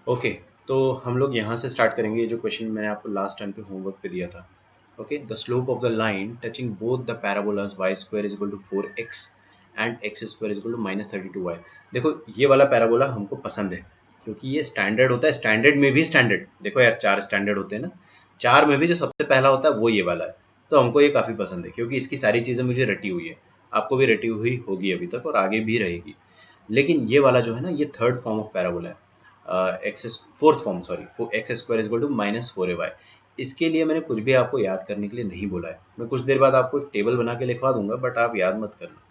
Okay, तो हम लोग यहाँ से स्टार्ट करेंगे। ये जो क्वेश्चन मैंने आपको लास्ट टाइम पे होमवर्क पे दिया था। Okay, the slope of the line touching both the parabolas y square is equal to 4x and x square is equal to -32y। देखो ये वाला पैराबोला हमको पसंद है क्योंकि ये स्टैंडर्ड होता है। स्टैंडर्ड में भी स्टैंडर्ड, देखो यार 4 स्टैंडर्ड होते हैं ना, 4 में भी जो सबसे पहला होता है वो ये वाला है। तो हमको ये काफ़ी पसंद है क्योंकि इसकी सारी चीज़ें मुझे रटी हुई है, आपको भी रटी हुई होगी अभी तक और आगे भी रहेगी। लेकिन ये वाला जो है ना, ये थर्ड फॉर्म ऑफ पैराबोला है। Fourth form, sorry, x square is equal to -4ay। इसके लिए मैंने कुछ भी आपको याद करने के लिए नहीं बोला है। मैं कुछ देर बाद आपको एक टेबल बना के लिखवा दूंगा, बट आप याद मत करना,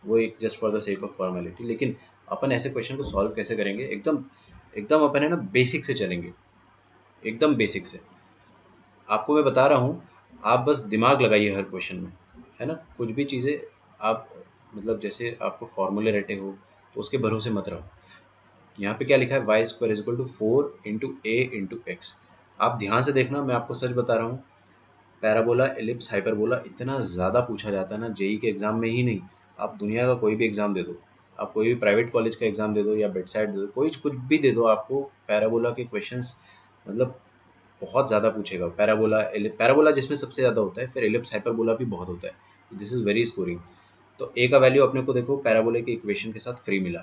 वो एक just for the sake of formality. लेकिन अपन ऐसे क्वेश्चन को सॉल्व कैसे करेंगे, एकदम एकदम अपन है ना बेसिक से चलेंगे, एकदम बेसिक से। आपको मैं बता रहा हूँ, आप बस दिमाग लगाइए हर क्वेश्चन में, है ना। कुछ भी चीज़ें आप मतलब जैसे आपको फॉर्मूले रटे हो तो उसके भरोसे मत रहो। यहाँ पे क्या लिखा है, Y square is equal to 4 × a × x। आप ध्यान से देखना, मैं आपको सच बता रहा हूँ, पैराबोला, एलिप्स, हाइपरबोला इतना ज़्यादा पूछा जाता है ना, जेई के एग्जाम में ही नहीं, आप दुनिया का कोई भी एग्जाम दे दो, आप कोई भी प्राइवेट कॉलेज का एग्जाम दे दो या बेड साइड दे दो, कोई कुछ भी दे दो, आपको पैराबोला के क्वेश्चंस मतलब बहुत ज़्यादा पूछेगा। पैराबोला, पैराबोला जिसमें सबसे ज़्यादा होता है, फिर एलिप्स, हाइपरबोला भी बहुत होता है। This is very scoring. तो ए का वैल्यू अपने को देखो पैराबोले के इक्वेशन के साथ फ्री मिला,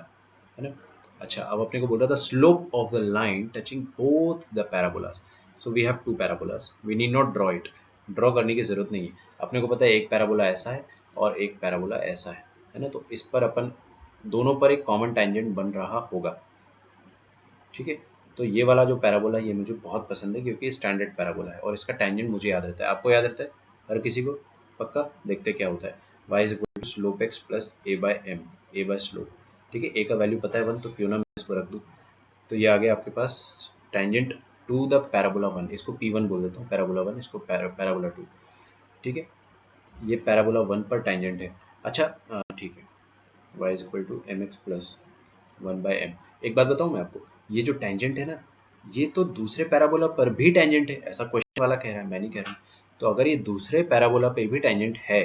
है ना। अच्छा, अब अपने को बोल रहा था slope of the line touching both the parabolas. So we have two parabolas, we need not draw it, draw करने की जरूरत नहीं है। अपने को पता है एक पैराबोला ऐसा है और एक पैराबोला ऐसा है ना। तो इस पर अपन दोनों पर एक कॉमन टेंजेंट बन रहा होगा, ठीक है। तो ये वाला जो पैराबोला है ये मुझे बहुत पसंद है क्योंकि स्टैंडर्ड पैराबोला है और इसका टेंजेंट मुझे याद रहता है। आपको याद रहता है हर किसी को, पक्का। देखते क्या होता है, y is equal to slope x plus a/m, a by slope, ठीक है। a का वैल्यू पता है 1, तो क्यों ना मैं इसको रख दूँ। तो ये आ गया आपके पास टेंजेंट टू द पैराबोला 1, इसको p1 बोल देता हूँ, पैराबोला 1, इसको पैराबोला 2, ठीक है। ये पैराबोला 1 पर टेंजेंट है। अच्छा, ठीक है, y is equal to mx plus 1/m। एक बात बताऊं मैं आपको, ये जो टेंजेंट है ना, ये तो दूसरे पैराबोला पर भी टेंजेंट है, ऐसा क्वेश्चन वाला कह रहा है, मैं नहीं कह रहा हूं। तो अगर ये दूसरे पैराबोला पे भी टेंजेंट है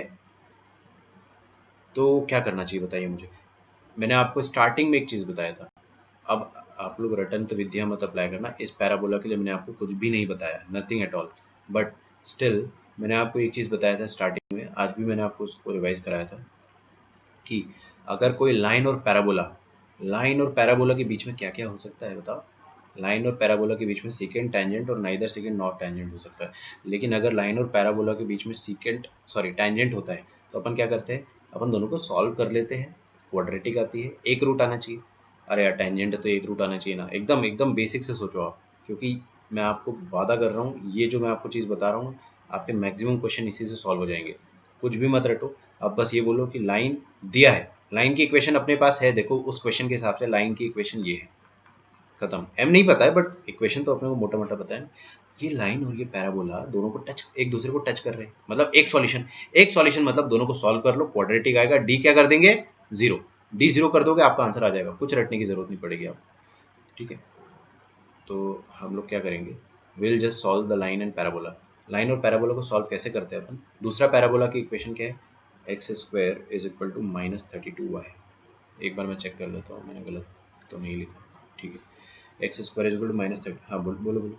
तो क्या करना चाहिए बताइए मुझे। मैंने आपको स्टार्टिंग में एक चीज बताया था। अब आप लोग रटंत विद्या मत अप्लाई करना, इस पैराबोला के लिए मैंने आपको कुछ भी नहीं बताया, nothing at all. But still मैंने आपको एक चीज बताया था स्टार्टिंग में, आज भी मैंने आपको उसको रिवाइज कराया था कि अगर कोई लाइन और पैराबोला के बीच में क्या क्या हो सकता है बताओ। लाइन और पैराबोला के बीच में सीकेंट, टेंजेंट और नाइदर सीकेंट नॉट टेंजेंट हो सकता है। लेकिन अगर लाइन और पैराबोला के बीच में टेंजेंट होता है तो अपन क्या करते हैं, अपन दोनों को सॉल्व कर लेते हैं। क्वाड्रेटिक आती है, एक रूट आना चाहिए। अरे यार टेंजेंट है तो एक रूट आना चाहिए ना, एकदम एकदम बेसिक से सोचो आप। क्योंकि मैं आपको वादा कर रहा हूँ, ये जो मैं आपको चीज़ बता रहा हूँ, आपके मैक्सिमम क्वेश्चन इसी से सॉल्व हो जाएंगे। कुछ भी मत रटो, अब बस ये बोलो कि लाइन दिया है, लाइन की इक्वेशन अपने पास है, देखो उस क्वेश्चन के हिसाब से लाइन की इक्वेशन ये है, खत्म। एम नहीं पता है बट इक्वेशन तो अपने को मोटा मोटा पता है। ये लाइन और ये पैराबोला दोनों को एक दूसरे को टच कर रहे हैं, मतलब एक सॉल्यूशन मतलब दोनों को सॉल्व कर लो, क्वाड्रेटिक आएगा, डी क्या कर देंगे, जीरो। डी जीरो कर दोगे आपका आंसर आ जाएगा, कुछ रटने की जरूरत नहीं पड़ेगी आप, ठीक है। तो हम लोग क्या करेंगे, will just solve the line and parabola. Line और पैराबोला को सॉल्व कैसे करते हैं अपन, दूसरा पैराबोला की इक्वेशन क्या है, x square is equal to -32y। एक बार मैं चेक कर लेता हूँ मैंने गलत तो नहीं लिखा, ठीक है। X square is equal to -30, हाँ बोलो बोलो बोलो।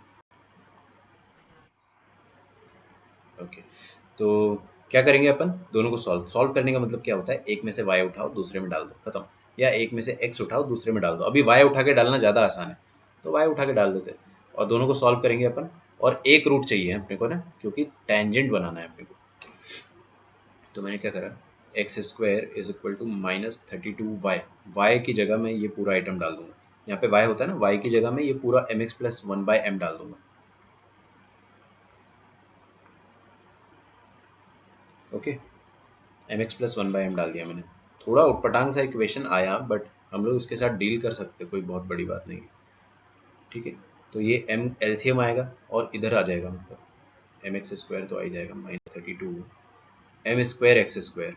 ओके, तो क्या करेंगे अपन, दोनों को सॉल्व करने का मतलब क्या होता है, एक में से y उठाओ दूसरे में डाल दो, खत्म। या एक में से x उठाओ दूसरे में डाल दो। अभी y उठा के डालना ज़्यादा आसान है, तो y उठा के डाल देते हैं और दोनों को सॉल्व करेंगे अपन। और एक रूट चाहिए अपने को ना, क्योंकि टेंजेंट बनाना है अपने को। तो मैंने क्या करा, x square is equal to -32y, y की जगह मैं ये पूरा आइटम डाल दूंगा। यहाँ पे y होता है ना, y की जगह मैं ये पूरा mx प्लस 1/m डाल दूंगा। ओके, mx प्लस 1/m डाल दिया मैंने। थोड़ा उटपटांग सा इक्वेशन आया, बट हम लोग इसके साथ डील कर सकते हैं, कोई बहुत बड़ी बात नहीं है, ठीक है। तो ये m एलसीएम आएगा और इधर आ जाएगा, मतलब mx स्क्वायर तो आ ही जाएगा -32 m square x square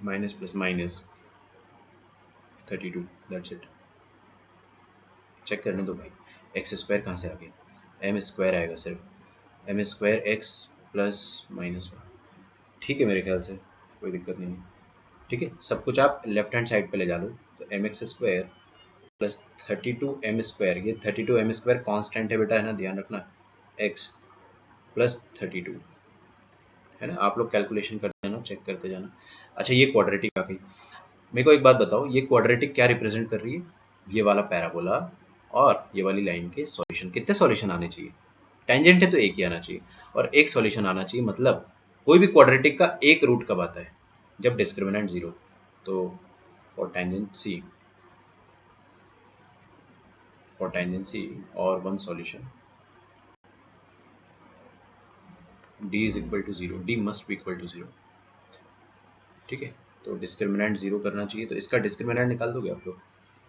minus plus minus 32, that's it. Check करने दो भाई, एक्स स्क्वायर कहाँ से आ गया, एम स्क्वायर आएगा सिर्फ, एम स्क्वायर एक्स प्लस -1, ठीक है। मेरे ख्याल से कोई दिक्कत नहीं है, ठीक है। सब कुछ आप लेफ्ट हैंड साइड पे ले जा लो, तो M x square plus 32m², ये 32m² कांस्टेंट है बेटा, है ना, ध्यान रखना, x प्लस 32, है ना, आप लोग कैलकुलेशन करते जाना, चेक करते जाना। अच्छा ये क्वाड्रेटिक आ गई। मेरे को एक बात बताओ, ये क्वाड्रेटिक क्या रिप्रेजेंट कर रही है? ये वाला पैराबोला और ये वाली लाइन के सॉल्यूशन। कितने सॉल्यूशन आने चाहिए? टेंजेंट है तो एक ही आना चाहिए, और एक सॉल्यूशन आना चाहिए, मतलब कोई भी क्वाड्रेटिक का एक रूट कब आता है? जब डिस्क्रिमिनेंट जीरो। तो फॉर टेंजेंट सी, और one solution d is equal to zero, d must be equal to zero, ठीक है। तो डिस्क्रिमिनेंट जीरो करना चाहिए, तो इसका डिस्क्रिमिनेंट निकाल दोगे आप लोग?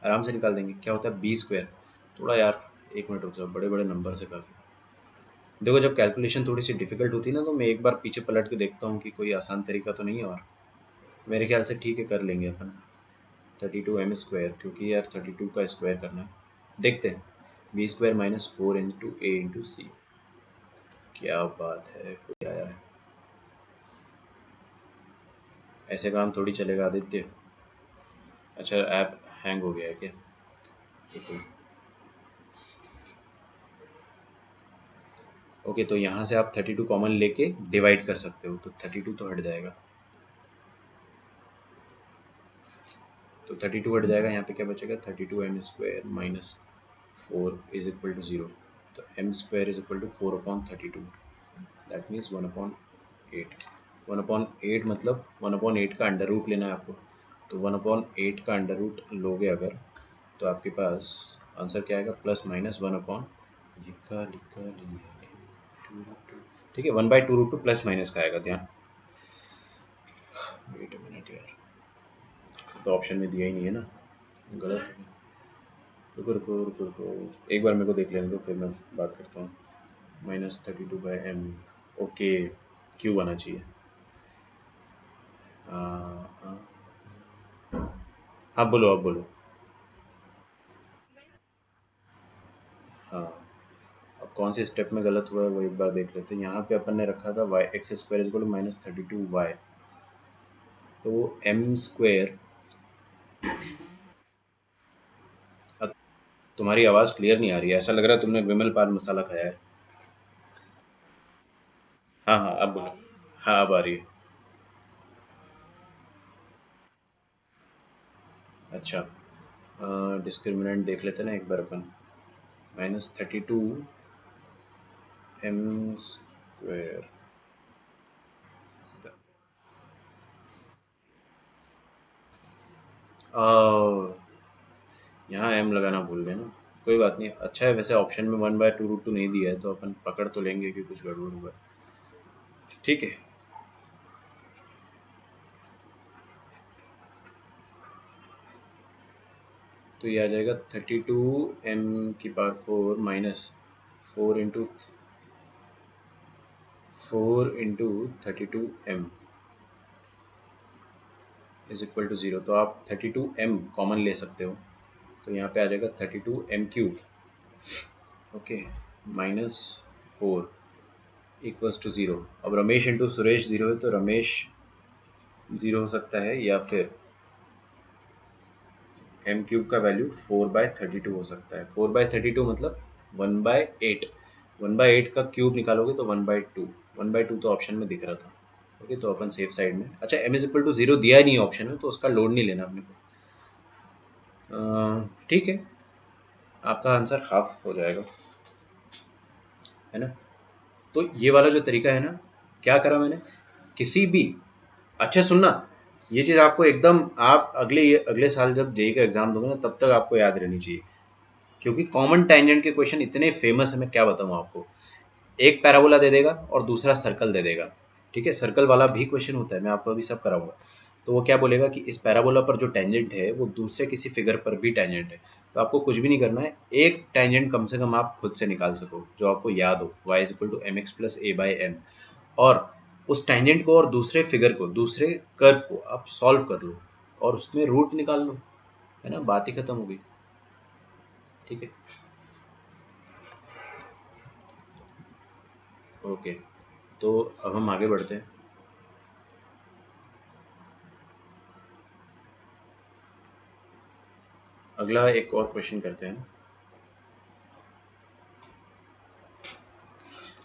आराम से निकाल देंगे। क्या होता है b²? थोड़ा यार एक मिनट रुक जाओ, बड़े बड़े नंबर से काफ़ी। देखो जब कैलकुलेशन थोड़ी सी डिफिकल्ट होती है ना, तो मैं एक बार पीछे पलट के देखता हूँ कि कोई आसान तरीका तो नहीं है, और मेरे ख्याल से ठीक है, कर लेंगे अपन 32m², क्योंकि यार 32 का स्क्वायर करना है। देखते हैं, b² माइनस 4 × a × c। क्या बात है, कोई आया है? ऐसे काम थोड़ी चलेगा आदित्य। अच्छा ऐप हैंग हो गया है क्या? देखो ओके, तो यहाँ से आप 32 कॉमन लेके डिवाइड कर सकते हो, तो 32 तो हट जाएगा, तो 32 हट जाएगा। यहाँ पे क्या बचेगा? 32m² minus 4 is equal to 0। तो m² is equal to 4/32, that means 1/8। 1/8 मतलब 1/8 का अंडर रूट लेना है आपको, तो 1/8 का अंडर रूट लोगे अगर, तो आपके पास आंसर क्या आएगा? प्लस माइनस 1/, लिखा लिखा लिया, ठीक है, 1/2√2 प्लस माइनस का आएगा, ध्यान। वेट अ मिनट यार, तो ऑप्शन में दिया ही नहीं है ना, गलत है। तो रुको रुको रुको, एक बार मेरे को देख लेने दो, फिर मैं बात करता हूँ। -32/m, ओके, क्यूब आना चाहिए। हाँ हाँ, बोलो, अब बोलो। हाँ, अब कौन से स्टेप में गलत हुआ है वो एक बार देख लेते हैं। यहाँ पे अपन ने रखा था y(x² = -32y), तो m², तुम्हारी आवाज़ क्लियर नहीं आ रही है, ऐसा लग रहा है तुमने विमल पान मसाला खाया है। हाँ हाँ, अब बोलो। हाँ अब आ रही है। अच्छा, डिस्क्रिमिनेंट देख लेते ना एक बार अपन। -32m², यहाँ m लगाना भूल गए ना, कोई बात नहीं, अच्छा है। वैसे ऑप्शन में 1/2√2 नहीं दिया है, तो अपन पकड़ तो लेंगे कि कुछ गड़बड़ हुआ है, ठीक है। तो ये आ जाएगा 32m⁴ minus 4 × 32m is equal to 0। तो आप 32m कॉमन ले सकते हो, तो यहाँ पे आ जाएगा 32m³ ओके, -4 इक्वल्स टू 0। अब रमेश इंटू सुरेश 0 है, तो रमेश 0 हो सकता है, या फिर m³ का वैल्यू 4/32 हो सकता है। 4/32 मतलब 1/8, 1/8 का क्यूब निकालोगे तो 1/2, 1/2 तो ऑप्शन में दिख रहा था। ओके, तो अपन सेफ साइड में। अच्छा, m इज इक्वल टू 0 दिया ही नहीं ऑप्शन में, तो उसका लोड नहीं लेना अपने को। ठीक है, आपका आंसर हाफ हो जाएगा, है ना। तो ये वाला जो तरीका है ना, क्या करा मैंने, किसी भी, अच्छा सुनना, ये चीज़ आपको एकदम, आप अगले साल जब जेई का एग्जाम दोगे ना, तब तक आपको याद रहनी चाहिए, क्योंकि कॉमन टेंजेंट के क्वेश्चन इतने फेमस है, मैं क्या बताऊँ आपको। एक पैराबोला दे देगा और दूसरा सर्कल दे देगा, ठीक है, सर्कल वाला भी क्वेश्चन होता है, मैं आपको अभी सब कराऊंगा। तो वो क्या बोलेगा कि इस पैराबोला पर जो टेंजेंट है वो दूसरे किसी फिगर पर भी टेंजेंट है। तो आपको कुछ भी नहीं करना है, एक टेंजेंट कम से कम आप खुद से निकाल सको जो आपको याद हो, y = mx + a/m, और उस टेंजेंट को और दूसरे फिगर को, दूसरे कर्व को आप सॉल्व कर लो और उसमें रूट निकाल लो, है ना, बात ही खत्म हो गई, ठीक है। ओके, तो अब हम आगे बढ़ते हैं। अगला एक और क्वेश्चन करते हैं।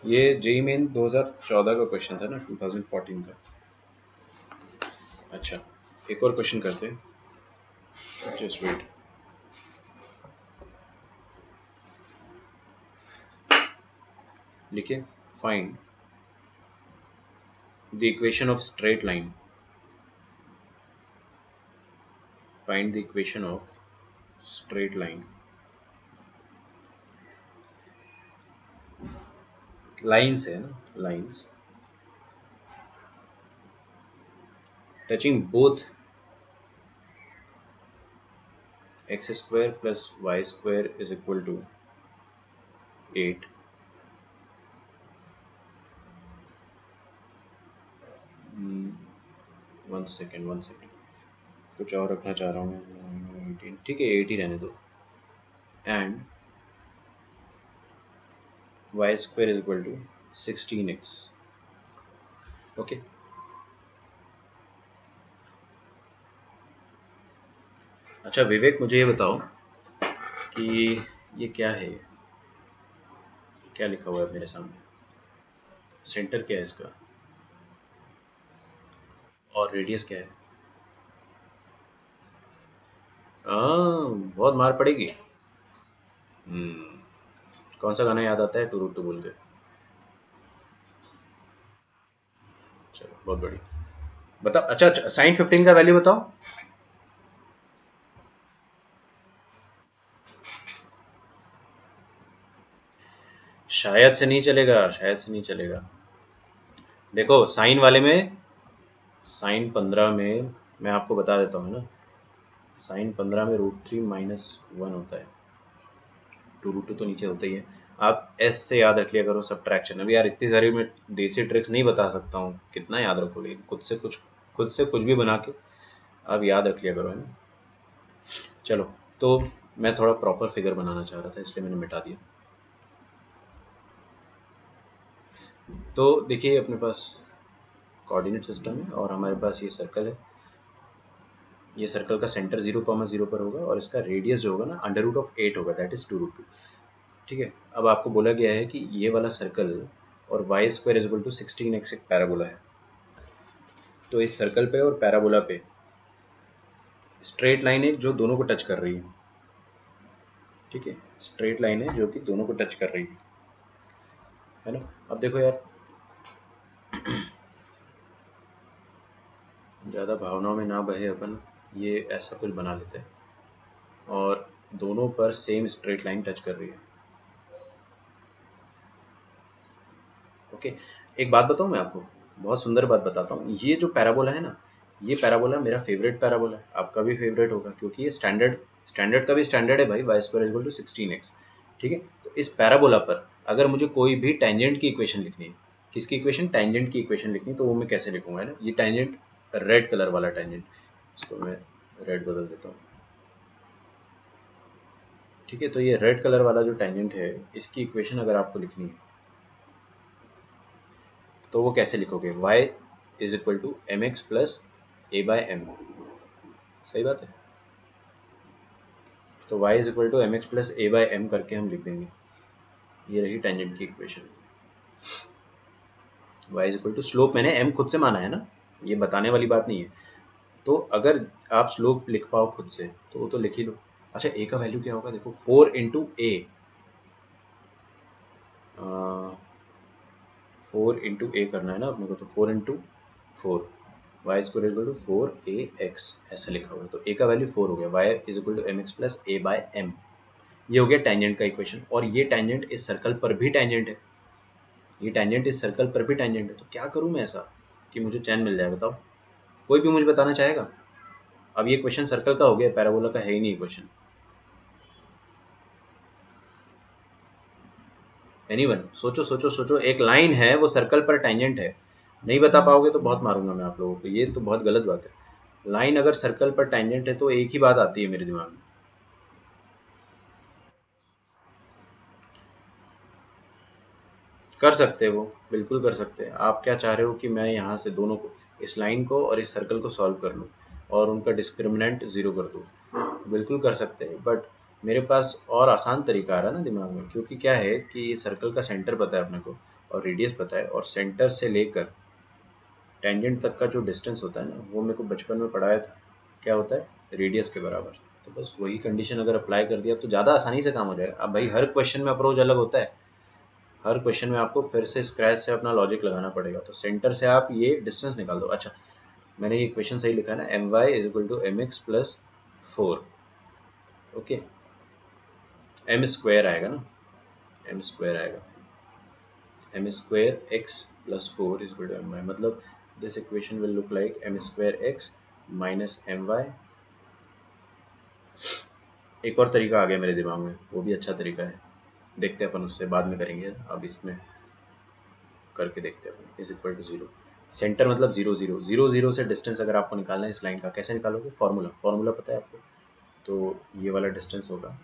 ये जेईई मेन 2014 का क्वेश्चन था ना, 2014 का। अच्छा, एक और क्वेश्चन करते हैं, जस्ट वेट। लिखिए, find the equation of straight line. Find the equation of straight line. Lines है ना, lines touching both x square plus y square is equal to 8। One second, कुछ और रखना चाह रहा हूँ मैं, 18, ठीक है 8 ही रहने दो। And y square is equal to 16x। Okay, अच्छा विवेक, मुझे ये बताओ कि ये क्या है, क्या लिखा हुआ है मेरे सामने, सेंटर क्या है इसका और रेडियस क्या है? बहुत मार पड़ेगी। कौन सा गाना याद आता है टू रूट टू बोल के? चलो बहुत बढ़िया, बताओ। अच्छा, साइन 15 का वैल्यू बताओ। शायद से नहीं चलेगा, शायद से नहीं चलेगा। देखो साइन वाले में, साइन 15 में मैं आपको बता देता हूँ ना, साइन 15 में √3 - 1 होता है, टू रूट टू तो नीचे होता ही है। आप एस से याद रख लिया करो सब्ट्रैक्शन। अभी यार इतनी सारी मैं देसी ट्रिक्स नहीं बता सकता हूँ, कितना याद रखोगे, खुद से कुछ भी बना के आप याद रख लिया करो, है ना। चलो, तो मैं थोड़ा प्रॉपर फिगर बनाना चाह रहा था, इसलिए मैंने मिटा दिया। तो देखिए, अपने पास कोऑर्डिनेट सिस्टम है और हमारे पास ये सर्कल है। ये सर्कल का सेंटर 0,0 पर होगा और इसका रेडियस जो होगा ना √8 होगा, दैट इज 2√2। ठीक है, अब आपको बोला गया है कि ये वाला सर्कल और y square is equal to 16x एक पैराबोला है। तो इस सर्कल पे और पैराबोला पे स्ट्रेट लाइन है जो दोनों को टच कर रही है। ठीक है, स्ट्रेट लाइन है जो कि दोनों को टच कर रही है ना। अब देखो यार, ज़्यादा भावनाओं में ना बहे अपन, ये ऐसा कुछ बना लेते हैं और दोनों पर सेम स्ट्रेट लाइन टच कर रही है। ओके, एक बात बताऊं मैं आपको, बहुत सुंदर बात बताता हूँ। ये जो पैराबोला है ना, ये पैराबोला मेरा फेवरेट पैराबोला है, आपका भी फेवरेट होगा, क्योंकि ये स्टैंडर्ड का भी स्टैंडर्ड है भाई, y square is equal to 16x। ठीक है, तो इस पैराबोला पर अगर मुझे कोई भी टेंजेंट की इक्वेशन लिखनी है, किसकी इक्वेशन, टेंजेंट की इक्वेशन लिखनी है, तो वो मैं कैसे लिखूंगा, है ना। ये टेंजेंट, रेड कलर वाला टेंजेंट, इसको मैं रेड बदल देता हूँ। ठीक है, तो ये रेड कलर वाला जो टेंजेंट है, इसकी इक्वेशन अगर आपको लिखनी है तो वो कैसे लिखोगे, y is equal to mx plus a/m। सही बात है, तो y is equal to mx plus a/m करके हम लिख देंगे। ये रही टेंजेंट की equation. y is equal to slope, मैंने m खुद से माना है ना, ये बताने वाली बात नहीं है। तो अगर आप स्लोप लिख पाओ खुद से तो वो तो लिख ही लो। अच्छा, a का वैल्यू क्या होगा, देखो 4 इंटू ए, 4 इंटू ए करना है ना अपने को, तो 4 into 4, y square equal to 4ax ऐसा लिखा हुआ है। तो a का वैल्यू 4 हो गया, y is equal to mx plus a/m। ये हो गया टेंजेंट का इक्वेशन, और ये टेंजेंट इस सर्कल पर भी टेंजेंट है, ये टेंजेंट इस सर्कल पर भी टेंजेंट है। तो क्या करूं मैं ऐसा कि मुझे चैन मिल जाए, बताओ, कोई भी मुझे बताना चाहेगा? अब ये क्वेश्चन सर्कल का हो गया, पैराबोला का है ही नहीं क्वेश्चन। एनीवन, सोचो सोचो सोचो, एक लाइन है वो सर्कल पर टेंजेंट है, नहीं बता पाओगे तो बहुत मारूंगा मैं आप लोगों को, ये तो बहुत गलत बात है। लाइन अगर सर्कल पर टेंजेंट है तो एक ही बात आती है मेरे दिमाग में, कर सकते हो, बिल्कुल कर सकते हैं। आप क्या चाह रहे हो कि मैं यहाँ से दोनों को, इस लाइन को और इस सर्कल को सॉल्व कर लूँ और उनका डिस्क्रिमिनेंट 0 कर दूँ, बिल्कुल कर सकते हैं, बट मेरे पास और आसान तरीका आ रहा है ना दिमाग में, क्योंकि क्या है कि सर्कल का सेंटर पता है अपने को और रेडियस पता है, और सेंटर से लेकर टेंजेंट तक का जो डिस्टेंस होता है ना, वो मेरे को बचपन में पढ़ाया था, क्या होता है रेडियस के बराबर। तो बस वही कंडीशन अगर अप्लाई कर दिया तो ज़्यादा आसानी से काम हो जाएगा। अब भाई हर क्वेश्चन में अप्रोच अलग होता है, हर क्वेश्चन में आपको फिर से स्क्रैच से अपना लॉजिक लगाना पड़ेगा। तो सेंटर से आप ये डिस्टेंस निकाल दो। अच्छा, मैंने ये इक्वेशन सही लिखा है ना, M Y is equal to M x plus 4। Okay, M square आएगा ना, एम स्क्वायर आएगा, M square X plus 4 is equal to M Y. मतलब this equation will look like M square X minus M Y. एक और तरीका आ गया मेरे दिमाग में, वो भी अच्छा तरीका है, देखते हैं अपन, उससे बाद में करेंगे, अब इसमें करके देखते हैं अपन। Is equal to zero, centre मतलब जीरो जीरो, जीरो जीरो से डिस्टेंस अगर आपको निकालना है इस लाइन का, कैसे निकालोगे? फॉर्मूला, फॉर्मूला पता है आपको? तो ये वाला डिस्टेंस होगा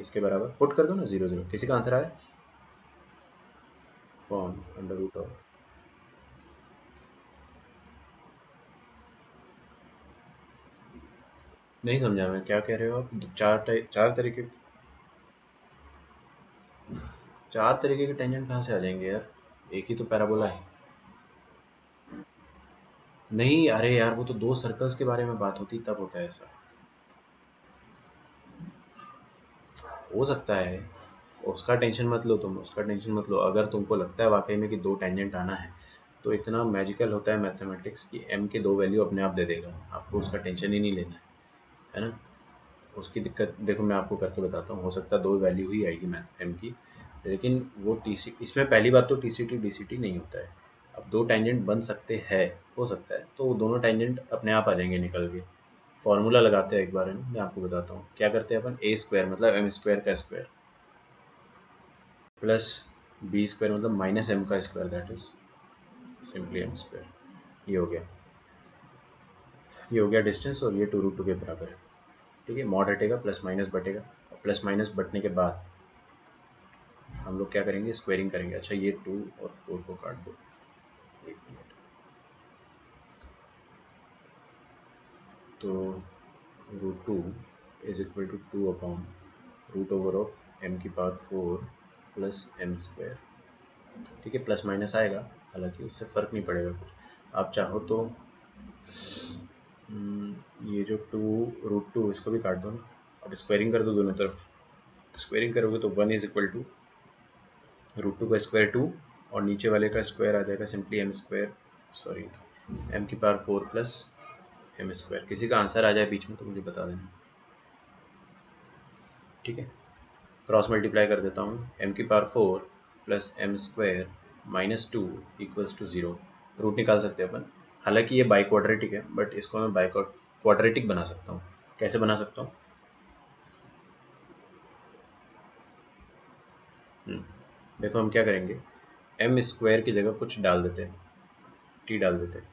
किसके बराबर, पुट कर दो ना, जीरो जीरो। किसी का आंसर आया? कौन? अंडर रूट ऑफ, नहीं समझा मैं, क्या कह रहे हो आप? चार तरीके, चार तरीके के टेंजेंट कहाँ से आ जाएंगे यार, एक ही तो पैराबोला है। नहीं, अरे यार वो तो दो सर्कल्स के बारे में बात होती तब होता है ऐसा। हो सकता है, उसका टेंशन मत लो तुम, उसका टेंशन मत लो। अगर तुमको लगता है वाकई में कि दो टेंजेंट आना है, तो इतना मैजिकल होता है मैथमेटिक्स कि एम के दो वैल्यू अपने आप दे देगा, आपको उसका टेंशन ही नहीं लेना है ना। उसकी दिक्कत देखो, मैं आपको करके बताता हूँ, हो सकता है दो वैल्यू ही आएगी मैथ एम की, लेकिन वो टी सी, इसमें पहली बात तो t c t d c t नहीं होता है। अब दो टेंजेंट बन सकते हैं, हो सकता है, तो वो दोनों टेंजेंट अपने आप आ जाएंगे निकल के। फॉर्मूला लगाते हैं एक बार, है ना, मैं आपको बताता हूँ क्या करते हैं अपन। ए स्क्वायर मतलब एम स्क्वायर का स्क्वायर, प्लस बी स्क्वायर मतलब माइनस एम का square, that is simply m square. ये हो गया, ये हो गया डिस्टेंस, और ये टू रूट टू के बराबर है। ठीक है, मॉड हटेगा, प्लस माइनस बटेगा, प्लस माइनस बटने के बाद हम लोग क्या करेंगे, स्क्वायरिंग करेंगे। अच्छा, ये 2 और 4 को काट दो, एक मिनट। तो root two is equal to 2 upon root over of m की पावर 4 प्लस एम स्क्वायर। ठीक है, प्लस माइनस आएगा, हालांकि उससे फ़र्क नहीं पड़ेगा कुछ। आप चाहो तो ये जो टू, रूट टू, इसको भी काट दो ना, अब स्क्वायरिंग कर दो दोनों तरफ। स्क्वायरिंग करोगे तो 1 is equal to root two का स्क्वायर 2, और नीचे वाले का स्क्वायर आ जाएगा simply m square, sorry m की पावर 4 प्लस एम स्क्वायर। किसी का आंसर आ जाए बीच में तो मुझे बता देना। ठीक है, क्रॉस मल्टीप्लाई कर देता हूँ, एम की power 4 plus m square minus 2 equals to 0। Root निकाल सकते हैं अपन, हालांकि ये बाई क्वाड्रेटिक है, बट इसको मैं बाई क्वाड्रेटिक बना सकता हूँ। कैसे बना सकता हूँ? देखो हम क्या करेंगे, एम स्क्वायर की जगह कुछ डाल देते हैं, टी डाल देते हैं,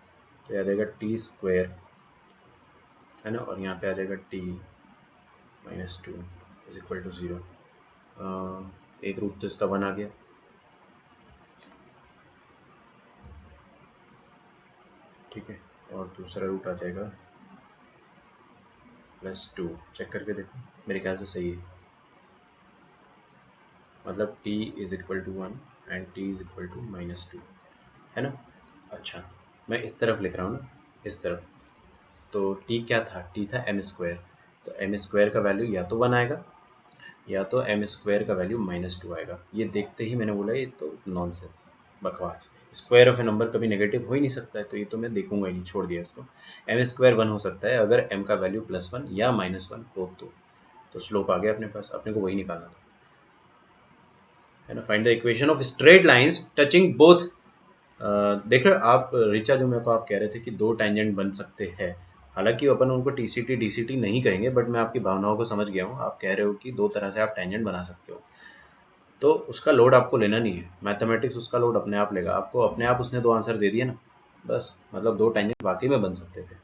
तो यह आ जाएगा टी स्क्वायर, है ना, और यहाँ पे आ जाएगा t minus 2 is equal to 0। एक रूट तो इसका 1 आ गया, ठीक है, और दूसरा रूट आ जाएगा +2। चेक करके देखो, मेरे ख्याल से सही है, मतलब t is equal to 1 and t is equal to -2, है ना। अच्छा, मैं इस तरफ लिख रहा हूँ ना, इस तरफ, तो t क्या था? t था एम स्क्वायर, तो एम स्क्वायर का वैल्यू या तो 1 आएगा, या तो एम स्क्वायर का वैल्यू -2 आएगा। ये देखते ही मैंने बोला ये तो नॉनसेंस, बकवास, स्क्वायर ऑफ ए नंबर कभी नेगेटिव हो ही नहीं सकता है, तो ये तो मैं देखूंगा ही नहीं, छोड़ दिया इसको। एम स्क्वायर 1 हो सकता है अगर m का वैल्यू +1 या -1 हो तो स्लोप आ गया अपने पास, अपने को वही निकालना था, है ना। Find the equation of straight lines touching both. देख रहे हो आप रिचा, जो मेरे को आप कह रहे थे कि दो टेंजेंट बन सकते हैं, हालांकि अपन उनको टीसीटी डीसीटी नहीं कहेंगे, बट मैं आपकी भावनाओं को समझ गया हूँ। आप कह रहे हो कि दो तरह से आप टेंजेंट बना सकते हो, तो उसका लोड आपको लेना नहीं है, मैथमेटिक्स उसका लोड अपने आप लेगा। आपको अपने आप उसने दो आंसर दे दिए ना, बस, मतलब दो टेंजेंट वाकई में बन सकते थे,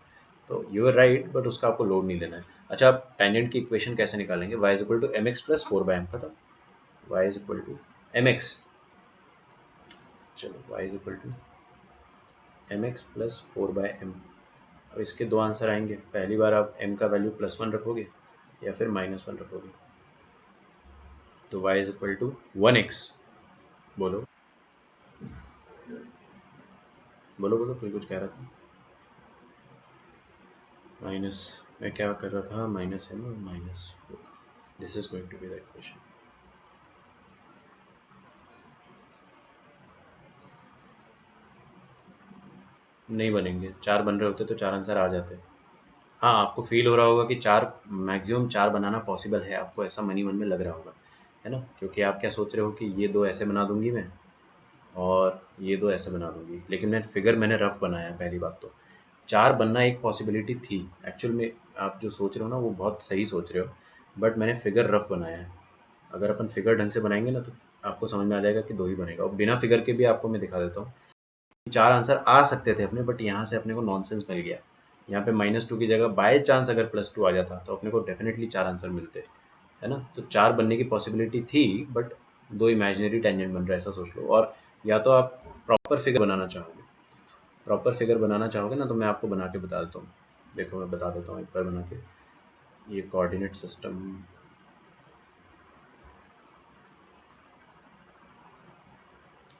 तो यू आर राइट, बट उसका आपको लोड नहीं लेना है। अच्छा, आप टेंजेंट की इक्वेशन कैसे निकालेंगे? y is equal to M x plus 4/m, खत्म। y is equal to M x, चलो y is equal to M x plus 4/m। अब इसके दो आंसर आएंगे, पहली बार आप m का वैल्यू +1 रखोगे, या फिर -1 रखोगे? तो y is equal to 1x। बोलो बोलो बोलो, कोई कुछ कह रहा था। माइनस, मैं क्या कर रहा था, -m और -4। This is going to be the equation. नहीं बनेंगे, 4 बन रहे होते तो 4 आंसर आ जाते। हाँ, आपको फील हो रहा होगा कि 4, मैक्सिमम 4 बनाना पॉसिबल है, आपको ऐसा मनी मन में लग रहा होगा, है ना? क्योंकि आप क्या सोच रहे हो कि ये 2 ऐसे बना दूंगी मैं और ये 2 ऐसे बना दूंगी, लेकिन मैंने रफ बनाया है। पहली बात तो 4 बनना एक पॉसिबिलिटी थी एक्चुअल में। आप जो सोच रहे हो ना वो बहुत सही सोच रहे हो, बट मैंने फिगर रफ बनाया है। अगर अपन फिगर ढंग से बनाएंगे ना तो आपको समझ में आ जाएगा कि 2 ही बनेगा। और बिना फिगर के भी आपको मैं दिखा देता हूँ, 4 आंसर आ सकते थे अपने, बट यहाँ से अपने को नॉनसेंस मिल गया। यहाँ पे -2 की जगह बाय चांस अगर +2 आ जाता तो अपने को डेफिनेटली 4 आंसर मिलते, है ना? तो 4 बनने की पॉसिबिलिटी थी, बट 2 इमेजिनरी टेंजेंट बन रहा है, ऐसा सोच लो। और या तो आप प्रॉपर फिगर बनाना चाहोगे, ना तो मैं आपको बना के बता देता हूँ। देखो मैं बता देता हूँ एक बार बना के। ये कोऑर्डिनेट सिस्टम,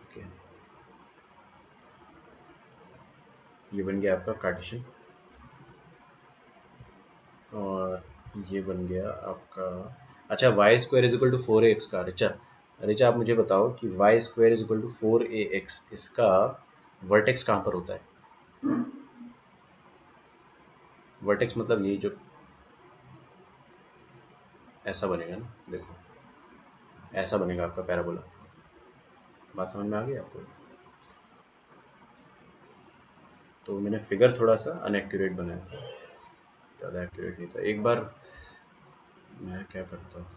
ओके, ये बन गया आपका कार्टेशियन, और ये बन गया आपका। अच्छा, y square is equal to 4ax का। रिचा आप मुझे बताओ कि y square is equal to 4ax, इसका वर्टेक्स कहाँ पर होता है? वर्टेक्स मतलब ये जो ऐसा बनेगा ना, देखो ऐसा बनेगा आपका पैराबोला। बात समझ में आ गई आपको? तो मैंने फिगर थोड़ा सा अनएक्यूरेट बनाया था, ज़्यादा एक्यूरेट नहीं था। एक बार मैं क्या करता हूँ,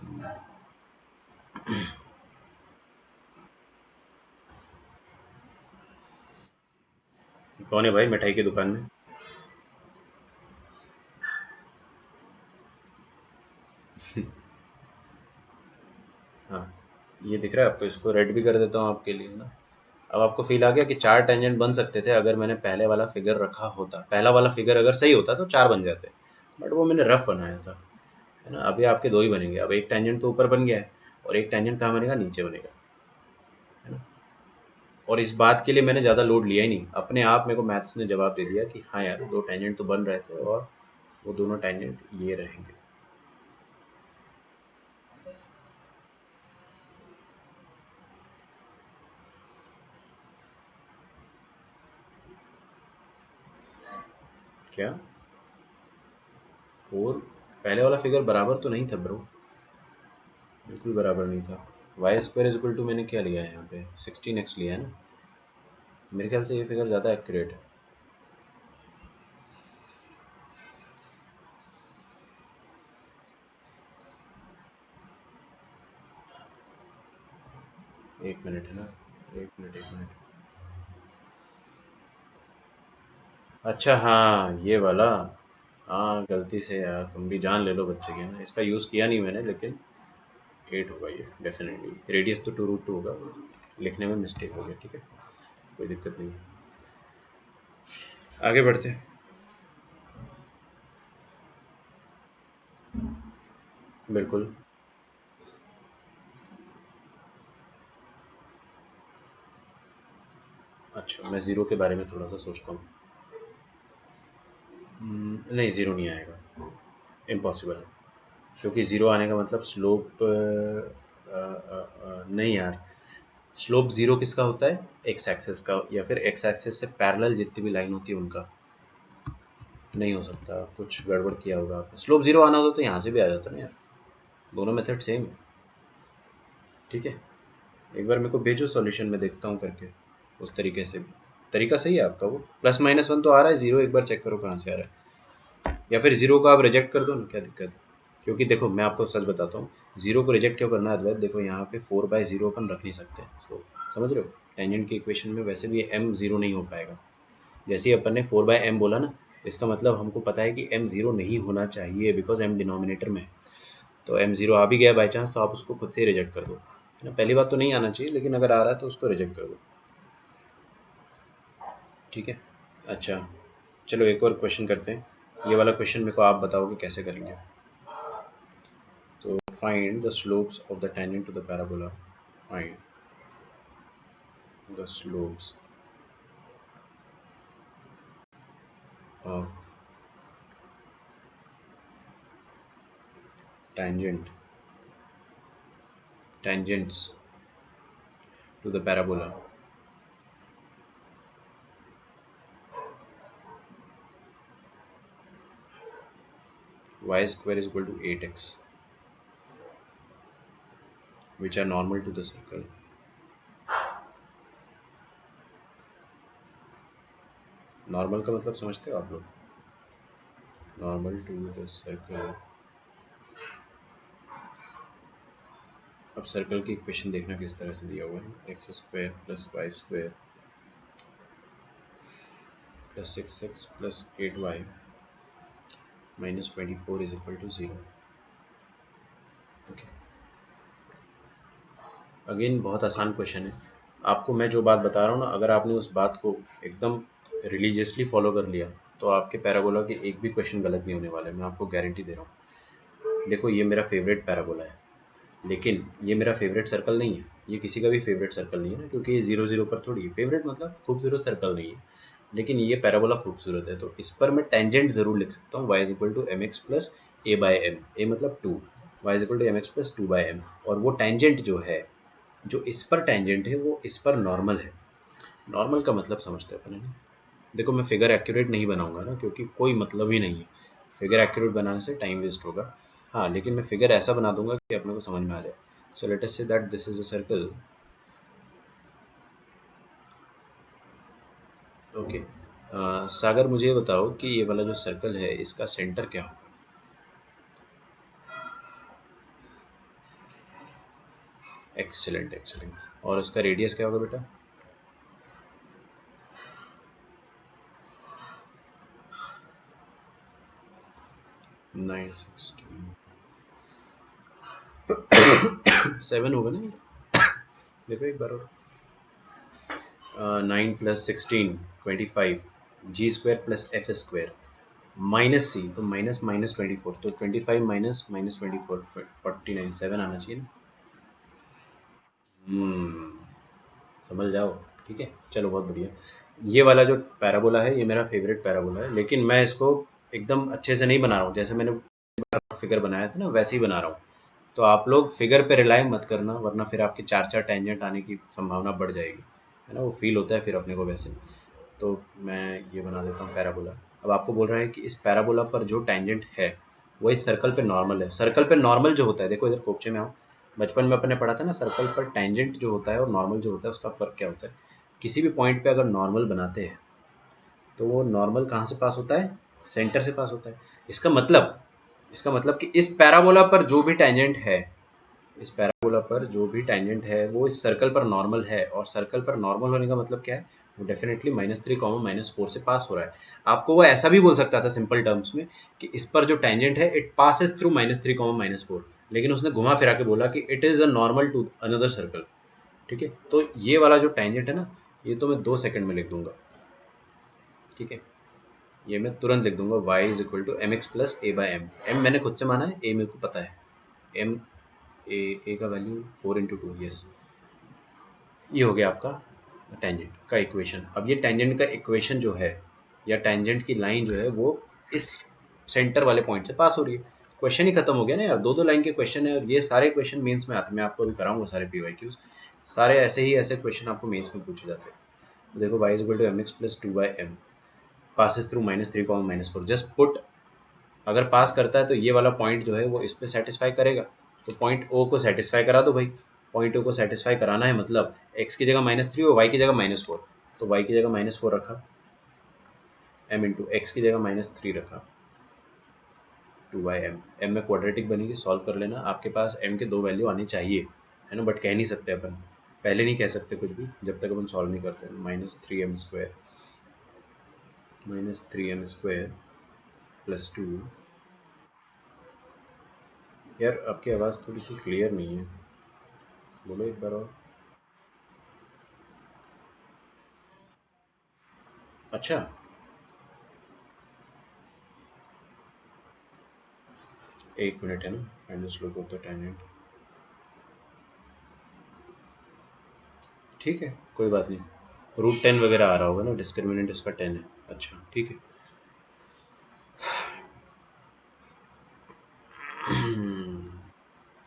कौन है भाई मिठाई की दुकान में? हाँ, ये दिख रहा है आपको? इसको रेड भी कर देता हूँ आपके लिए ना। अब आपको फील आ गया कि 4 टेंजेंट बन सकते थे अगर मैंने पहले वाला फिगर रखा होता। पहला वाला फिगर अगर सही होता तो 4 बन जाते, बट वो मैंने रफ बनाया था, है ना? अभी आपके 2 ही बनेंगे। अब एक टेंजेंट तो ऊपर बन गया है, और एक टेंजेंट कहाँ बनेगा? नीचे बनेगा, है ना? और इस बात के लिए मैंने ज़्यादा लोड लिया ही नहीं, अपने आप मेरे को मैथ्स ने जवाब दे दिया कि हाँ यार 2 टेंजेंट तो बन रहे थे, और वो दोनों टेंजेंट ये रहेंगे। क्या 4? पहले वाला फिगर बराबर तो नहीं था ब्रो, बिल्कुल बराबर नहीं था। Y square is equal to मैंने क्या लिया है यहाँ पे? 16x लिया है ना। मेरे ख्याल से ये फिगर ज़्यादा एक्यूरेट है। एक मिनट, है ना? एक मिनट। अच्छा हाँ, ये वाला। हाँ, गलती से यार, तुम भी जान ले लो बच्चे की ना, इसका यूज़ किया नहीं मैंने, लेकिन 8 होगा ये डेफिनेटली। रेडियस तो 2√2 होगा, लिखने में मिस्टेक हो गया, ठीक है, कोई दिक्कत नहीं है। आगे बढ़ते हैं। बिल्कुल। अच्छा, मैं ज़ीरो के बारे में थोड़ा सा सोचता हूँ। नहीं, ज़ीरो नहीं आएगा, इम्पॉसिबल है। क्योंकि ज़ीरो आने का मतलब स्लोप, नहीं यार, स्लोप ज़ीरो किसका होता है? एक्स एक्सेस का, या फिर एक्स एक्सेस से पैरेलल जितनी भी लाइन होती है उनका। नहीं हो सकता, कुछ गड़बड़ किया होगा आपने। स्लोप ज़ीरो आना होता तो यहाँ से भी आ जाता ना यार, दोनों मेथड सेम है। ठीक है, एक बार मेरे को भेजो सॉल्यूशन, में देखता हूँ करके उस तरीके से भी। तरीका सही है आपका, वो +-1 तो आ रहा है, ज़ीरो एक बार चेक करो कहाँ से आ रहा है, या फिर ज़ीरो को आप रिजेक्ट कर दो ना, क्या दिक्कत है? क्योंकि देखो मैं आपको सच बताता हूँ, ज़ीरो को रिजेक्ट क्यों करना है अद्वैत? देखो यहाँ पे 4/0 अपन रख नहीं सकते, तो समझ रहे हो? टेंजेंट की इक्वेशन में वैसे भी m ज़ीरो नहीं हो पाएगा। जैसे ही अपन ने 4/m बोला ना, इसका मतलब हमको पता है कि m ज़ीरो नहीं होना चाहिए, बिकॉज m डिनोमिनेटर में है। तो m ज़ीरो आ भी गया बाई चांस, तो आप उसको खुद से ही रिजेक्ट कर दो, है ना? पहली बात तो नहीं आना चाहिए, लेकिन अगर आ रहा है तो उसको रिजेक्ट कर दो, ठीक है? अच्छा, चलो एक और क्वेश्चन करते हैं। ये वाला क्वेश्चन मेरे को आप बताओगे कैसे करेंगे। तो find the slopes of the tangent to the parabola. Find the slopes of tangents to the parabola. Y square is equal to 8x, which are normal to the circle. Normal का मतलब समझते हो आप लोग? Normal to the circle. अब circle की equation देखना किस तरह से दिया हुआ है. X square plus y square plus 6x plus 8y minus 24 is equal to 0. Okay, again बहुत आसान क्वेश्चन है. आपको मैं जो बात बता रहा हूँ ना, अगर आपने उस बात को एकदम रिलीजियसली फॉलो कर लिया तो आपके पैराबोला के एक भी क्वेश्चन गलत नहीं होने वाले. मैं आपको गारंटी दे रहा हूँ. देखो, ये मेरा फेवरेट पैराबोला है, लेकिन ये मेरा फेवरेट सर्कल नहीं है. ये किसी का भी फेवरेट सर्कल नहीं है ना, क्योंकि ये 0 0 पर थोड़ी. फेवरेट मतलब खूबसूरत सर्कल नहीं है, लेकिन ये पैराबोला खूबसूरत है. तो इस पर मैं टेंजेंट जरूर लिख सकता हूँ. y is equal to M x plus A by M. A मतलब 2. y is equal to M x plus 2 by M. और वो टेंजेंट जो है, जो इस पर टेंजेंट है, वो इस पर नॉर्मल है. नॉर्मल का मतलब समझते हैं अपन. देखो, मैं फिगर एक्यूरेट नहीं बनाऊंगा ना, क्योंकि कोई मतलब ही नहीं है. फिगर एक्यूरेट बनाने से टाइम वेस्ट होगा. हाँ, लेकिन मैं फिगर ऐसा बना दूंगा कि अपने को समझ में आ जाए. सो let us say that this is a circle. Okay, Sagar, मुझे बताओ कि ये वाला जो सर्कल है, इसका सेंटर क्या होगा? Excellent, excellent. और इसका रेडियस क्या होगा बेटा? 7 होगा ना? देखो एक बार और. 9 प्लस 16 25 G square plus F square minus C. तो माइनस माइनस 24, तो 25 माइनस माइनस 24 49. 7 आना चाहिए ना. समझ जाओ. ठीक है, चलो बहुत बढ़िया. ये वाला जो पैराबोला है, ये मेरा फेवरेट पैराबोला है, लेकिन मैं इसको एकदम अच्छे से नहीं बना रहा हूँ. जैसे मैंने फिगर बनाया था ना, वैसे ही बना रहा हूँ. तो आप लोग फिगर पे रिलाई मत करना, वरना फिर आपके चार चार टेंजेंट आने की संभावना बढ़ जाएगी, है ना. वो फील होता है फिर अपने को वैसे. तो मैं ये बना देता हूँ पैराबोला. अब आपको बोल रहा है कि इस पैराबोला पर जो टेंजेंट है, वो इस सर्कल पे नॉर्मल है. सर्कल पे नॉर्मल जो होता है, देखो इधर कोपचे में आओ. बचपन में अपने पढ़ा था ना, सर्कल पर टेंजेंट जो होता है और नॉर्मल जो होता है, उसका फ़र्क क्या होता है. किसी भी पॉइंट पे अगर नॉर्मल बनाते हैं, तो वो नॉर्मल कहाँ से पास होता है? सेंटर से पास होता है. इसका मतलब कि इस पैराबोला पर जो भी टेंजेंट है, इस पैराबोला पर जो भी टेंजेंट है, वो इस सर्कल पर नॉर्मल है. और सर्कल पर नॉर्मल होने का मतलब क्या है? वो डेफिनेटली -3 -4 से पास हो रहा है. आपको वो ऐसा भी बोल सकता था सिंपल टर्म्स में कि इस पर जो टेंजेंट है, इट पासेस थ्रू -3 -4. लेकिन उसने घुमा फिरा के बोला कि it is a normal to another circle. ठीक है, तो ये वाला जो टेंजेंट है ना, ये तो मैं 2 सेकंड में लिख दूंगा. ठीक है, ये मैं तुरंत लिख दूंगा. y is equal to M x plus A by m. M मैंने खुद से माना है, ए मेरे को पता है. एम ए का वैल्यू 4 × 2. यस, ये हो गया आपका टेंजेंट का इक्वेशन. अब ये टेंजेंट का इक्वेशन जो है, या टेंजेंट की लाइन जो है, वो इस सेंटर वाले पॉइंट से पास हो रही है. क्वेश्चन ही खत्म हो गया ना यार. दो दो लाइन के क्वेश्चन है, और ये सारे क्वेश्चन मेंस में आते हैं. मैं आपको अभी कराऊंगा सारे पीवाईक्यूज. सारे ऐसे क्वेश्चन आपको मेंस में पूछे जाते हैं. तो देखो, y is equal to M x plus 2 by m passes through -3 -4. Just put, अगर पास करता है तो ये वाला पॉइंट जो है वो इस पे सेटिस्फाई करेगा. तो पॉइंट ओ को सेटिस्फाई करा दो भाई. पॉइंट ओ को सेटिस्फाई कराना है, मतलब x की जगह -3 और y की जगह -4. तो y की जगह -4 रखा, m इंटू एक्स की जगह -3 रखा, 2/m. m में क्वाड्रेटिक बनेगी, सॉल्व कर लेना. आपके पास m के दो वैल्यू आनी चाहिए, है ना, बट कह नहीं सकते अपन. पहले नहीं कह सकते कुछ भी जब तक अपन सॉल्व नहीं करते. -3m² plus 2. यार, आपकी आवाज़ थोड़ी सी क्लियर नहीं है, बोलो एक बार और. अच्छा, एक मिनट है ना, find the slope of the tangent. ठीक है, कोई बात नहीं, √10 वगैरह आ रहा होगा ना, डिस्क्रिमिनेंट इसका 10 है। अच्छा ठीक है।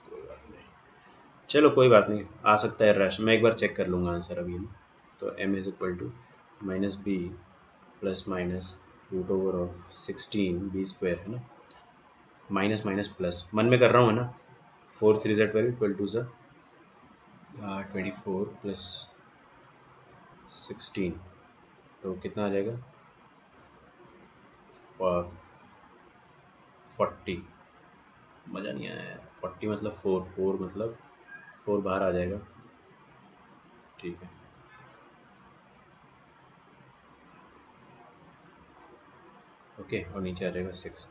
कोई बात नहीं, चलो कोई बात नहीं, आ सकता है रैश, मैं एक बार चेक कर लूँगा आंसर अभी ना। तो m is equal to minus b plus minus √16 b square है ना, माइनस माइनस प्लस, मन में कर रहा हूँ है ना, 4 3 12 12 2 24 प्लस 16, तो कितना आ जाएगा 40। मज़ा नहीं आया यार, 40 मतलब 4 मतलब 4 बाहर आ जाएगा। ठीक है, ओके, और नीचे आ जाएगा 6।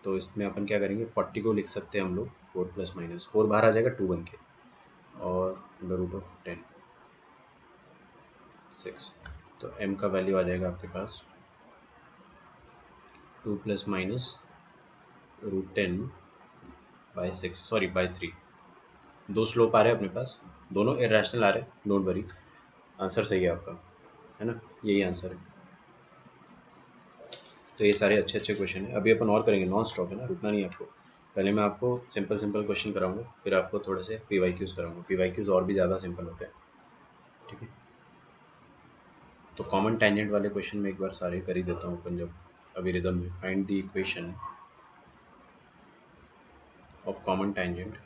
तो इसमें अपन क्या करेंगे, 40 को लिख सकते हैं हम लोग 4 प्लस माइनस 4 बाहर आ जाएगा 2 बन के, और √10 6। तो m का वैल्यू आ जाएगा आपके पास 2 प्लस माइनस √10/6, सॉरी बाय 3। दो स्लोप आ रहे हैं अपने पास, दोनों इरेशनल आ रहे हैं, डोंट वरी, आंसर सही है आपका, है ना, यही आंसर है। तो ये सारे अच्छे अच्छे क्वेश्चन हैं, अभी अपन और करेंगे, नॉन स्टॉप है ना, रुकना नहीं आपको। पहले मैं आपको सिंपल सिंपल क्वेश्चन कराऊंगा, फिर आपको थोड़े से PYQs कराऊंगा, PYQs और भी ज़्यादा सिंपल होते हैं। ठीक है, तो कॉमन टेंजेंट वाले क्वेश्चन में एक बार सारे कर ही देता हूँ अपन जब अभी रिदम में। Find the equation of common tangent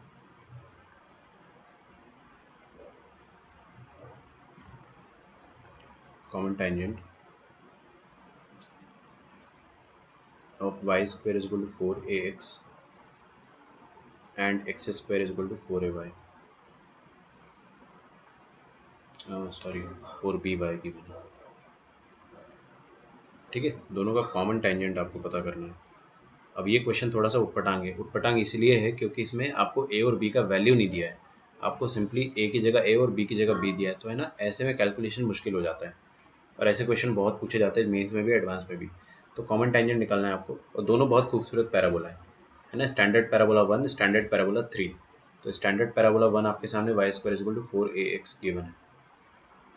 of y² is equal to 4ax and x² is equal to 4ay, sorry 4by की बना। ठीक है, दोनों का कॉमन टेंजेंट आपको पता करना है। अब ये क्वेश्चन थोड़ा सा उटपटांग इसलिए है क्योंकि इसमें आपको ए और बी का वैल्यू नहीं दिया है, आपको सिंपली ए की जगह ए और बी की जगह बी दिया है, तो है ना, ऐसे में कैलकुलेशन मुश्किल हो जाता है, और ऐसे क्वेश्चन बहुत पूछे जाते हैं मेंस में भी एडवांस में भी। तो कॉमन टेंजेंट निकालना है आपको, और दोनों बहुत खूबसूरत पैराबोला है ना, स्टैंडर्ड पैराबोला 1, स्टैंडर्ड पैराबोला 3। तो स्टैंडर्ड पैराबोला 1 आपके सामने y² is equal to 4ax given है,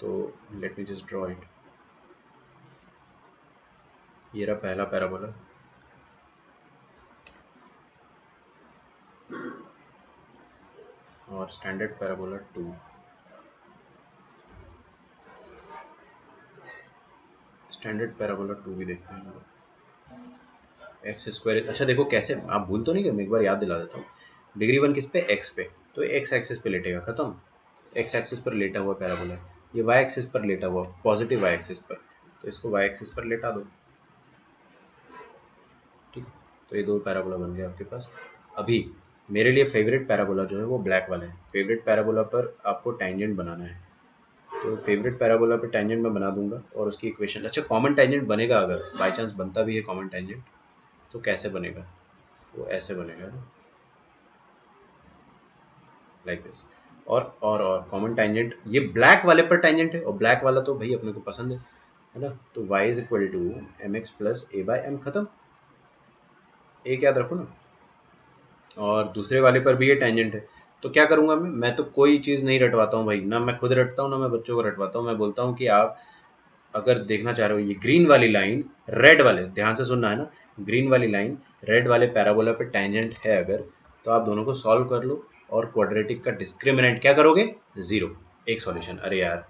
तो let me just draw it. ये रहा पहला पैराबोला, और स्टैंडर्ड पैराबोला 2, स्टैंडर्ड पैराबोला 2 भी देखते हैं हम लोग। x², अच्छा देखो कैसे, आप भूल तो नहीं गए, मैं एक बार याद दिला देता हूँ। डिग्री 1 किस पे, x पे, तो ये x एक्सिस पे लेटेगा, खत्म। x एक्सिस पर लेटा हुआ पैराबोला है, ये y एक्सिस पर लेटा हुआ, पॉजिटिव y एक्सिस पर, तो इसको y एक्सिस पर लेटा दो। ठीक, तो ये दो पैराबोला बन गए आपके पास। अभी मेरे लिए फेवरेट पैराबोला जो है वो ब्लैक वाला है, फेवरेट पैराबोला पर आपको टेंजेंट बनाना है, तो फेवरेट पैराबोला पे टेंजेंट मैं बना दूंगा, और उसकी इक्वेशन, अच्छा कॉमन टेंजेंट बनेगा, अगर बाई चांस बनता भी है कॉमन टेंजेंट, तो कैसे बनेगा, वो ऐसे बनेगा ना, लाइक दिस। और कॉमन टेंजेंट ये ब्लैक वाले पर टेंजेंट है, और ब्लैक वाला तो भाई अपने को पसंद है ना, तो y is equal to mx plus a/m, खत्म, एक याद रखो ना। और दूसरे वाले पर भी ये टेंजेंट है, तो क्या करूंगा मैं तो कोई चीज़ नहीं रटवाता हूँ भाई, ना मैं खुद रटता हूँ ना मैं बच्चों को रटवाता हूँ, मैं बोलता हूँ कि आप अगर देखना चाह रहे हो, ये ग्रीन वाली लाइन रेड वाले, ध्यान से सुनना है ना, ग्रीन वाली लाइन रेड वाले पैराबोला पे टेंजेंट है अगर, तो आप दोनों को सॉल्व कर लो, और क्वाड्रेटिक का डिस्क्रिमिनेंट क्या करोगे, 0। एक सॉल्यूशन, अरे यार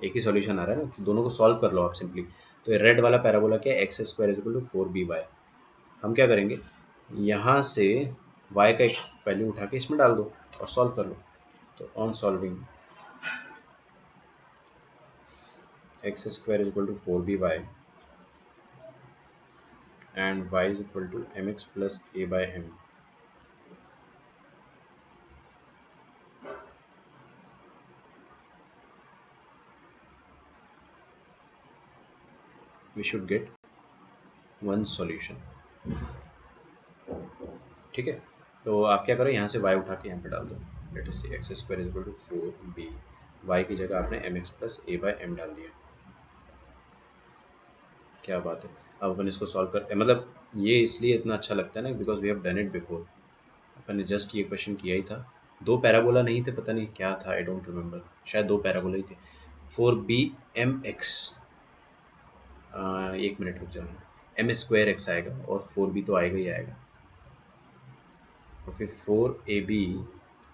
एक ही सॉल्यूशन आ रहा है ना, तो दोनों को सॉल्व कर लो आप सिंपली। तो रेड वाला पैराबोला क्या है, x² is equal to 4by। हम क्या करेंगे, यहाँ से y का एक वैल्यू उठा के इसमें डाल दो और सॉल्व कर लो। तो on solving x² is equal to 4by and y is equal to mx plus a/m, we should get one solution। ठीक है, तो आप क्या करो, यहाँ से y उठा के यहाँ पे डाल दो, let us see x² is equal to 4b, y की जगह आपने mx प्लस a/m डाल दिया। क्या बात है, अब अपन इसको सॉल्व करते हैं, मतलब ये इसलिए इतना अच्छा लगता है ना, because we have done it before, अपन ने जस्ट ये क्वेश्चन किया ही था। दो पैराबोला नहीं थे, पता नहीं क्या था, आई डोंट रिमेम्बर, शायद दो पैराबोला ही थे। 4bmx, एक मिनट रुक जाना, एम स्क्वायर एक्स आएगा और 4b तो आएगा ही आएगा, और फिर 4ab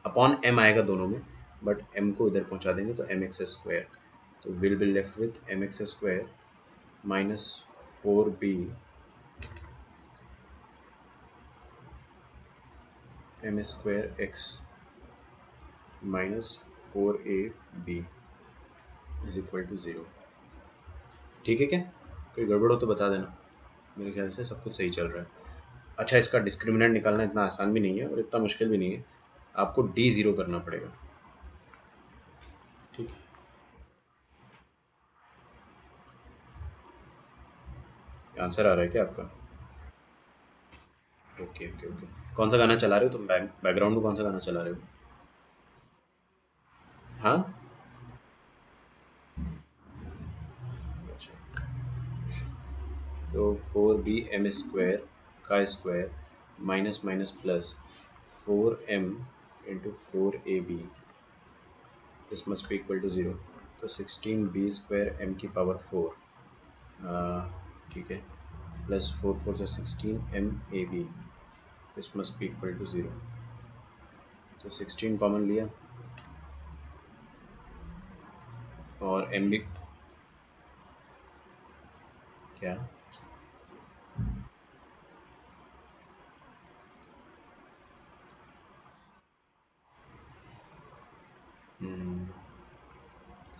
अपॉन m आएगा दोनों में, बट m को इधर पहुंचा देंगे तो mx स्क्वायर, तो will be left with mx square minus 4b m square x minus 4ab is equal to 0। ठीक है क्या? कोई गड़बड़ हो तो बता देना, मेरे ख्याल से सब कुछ सही चल रहा है। अच्छा, इसका डिस्क्रिमिनेंट निकालना इतना आसान भी नहीं है और इतना मुश्किल भी नहीं है, आपको D0 करना पड़ेगा। ठीक है, आंसर आ रहा है क्या आपका? Okay okay okay. कौन सा गाना चला रहे हो तुम? बैकग्राउंड में कौन सा गाना चला रहे हो? हाँ, अच्छा। तो 4bm² का square minus minus plus 4m into 4ab, this must be equal to 0। तो 16b² m की पावर 4, ठीक है, प्लस 4 4 से 16 MAB, this must be equal to 0। तो 16 कॉमन लिया और m भी क्या,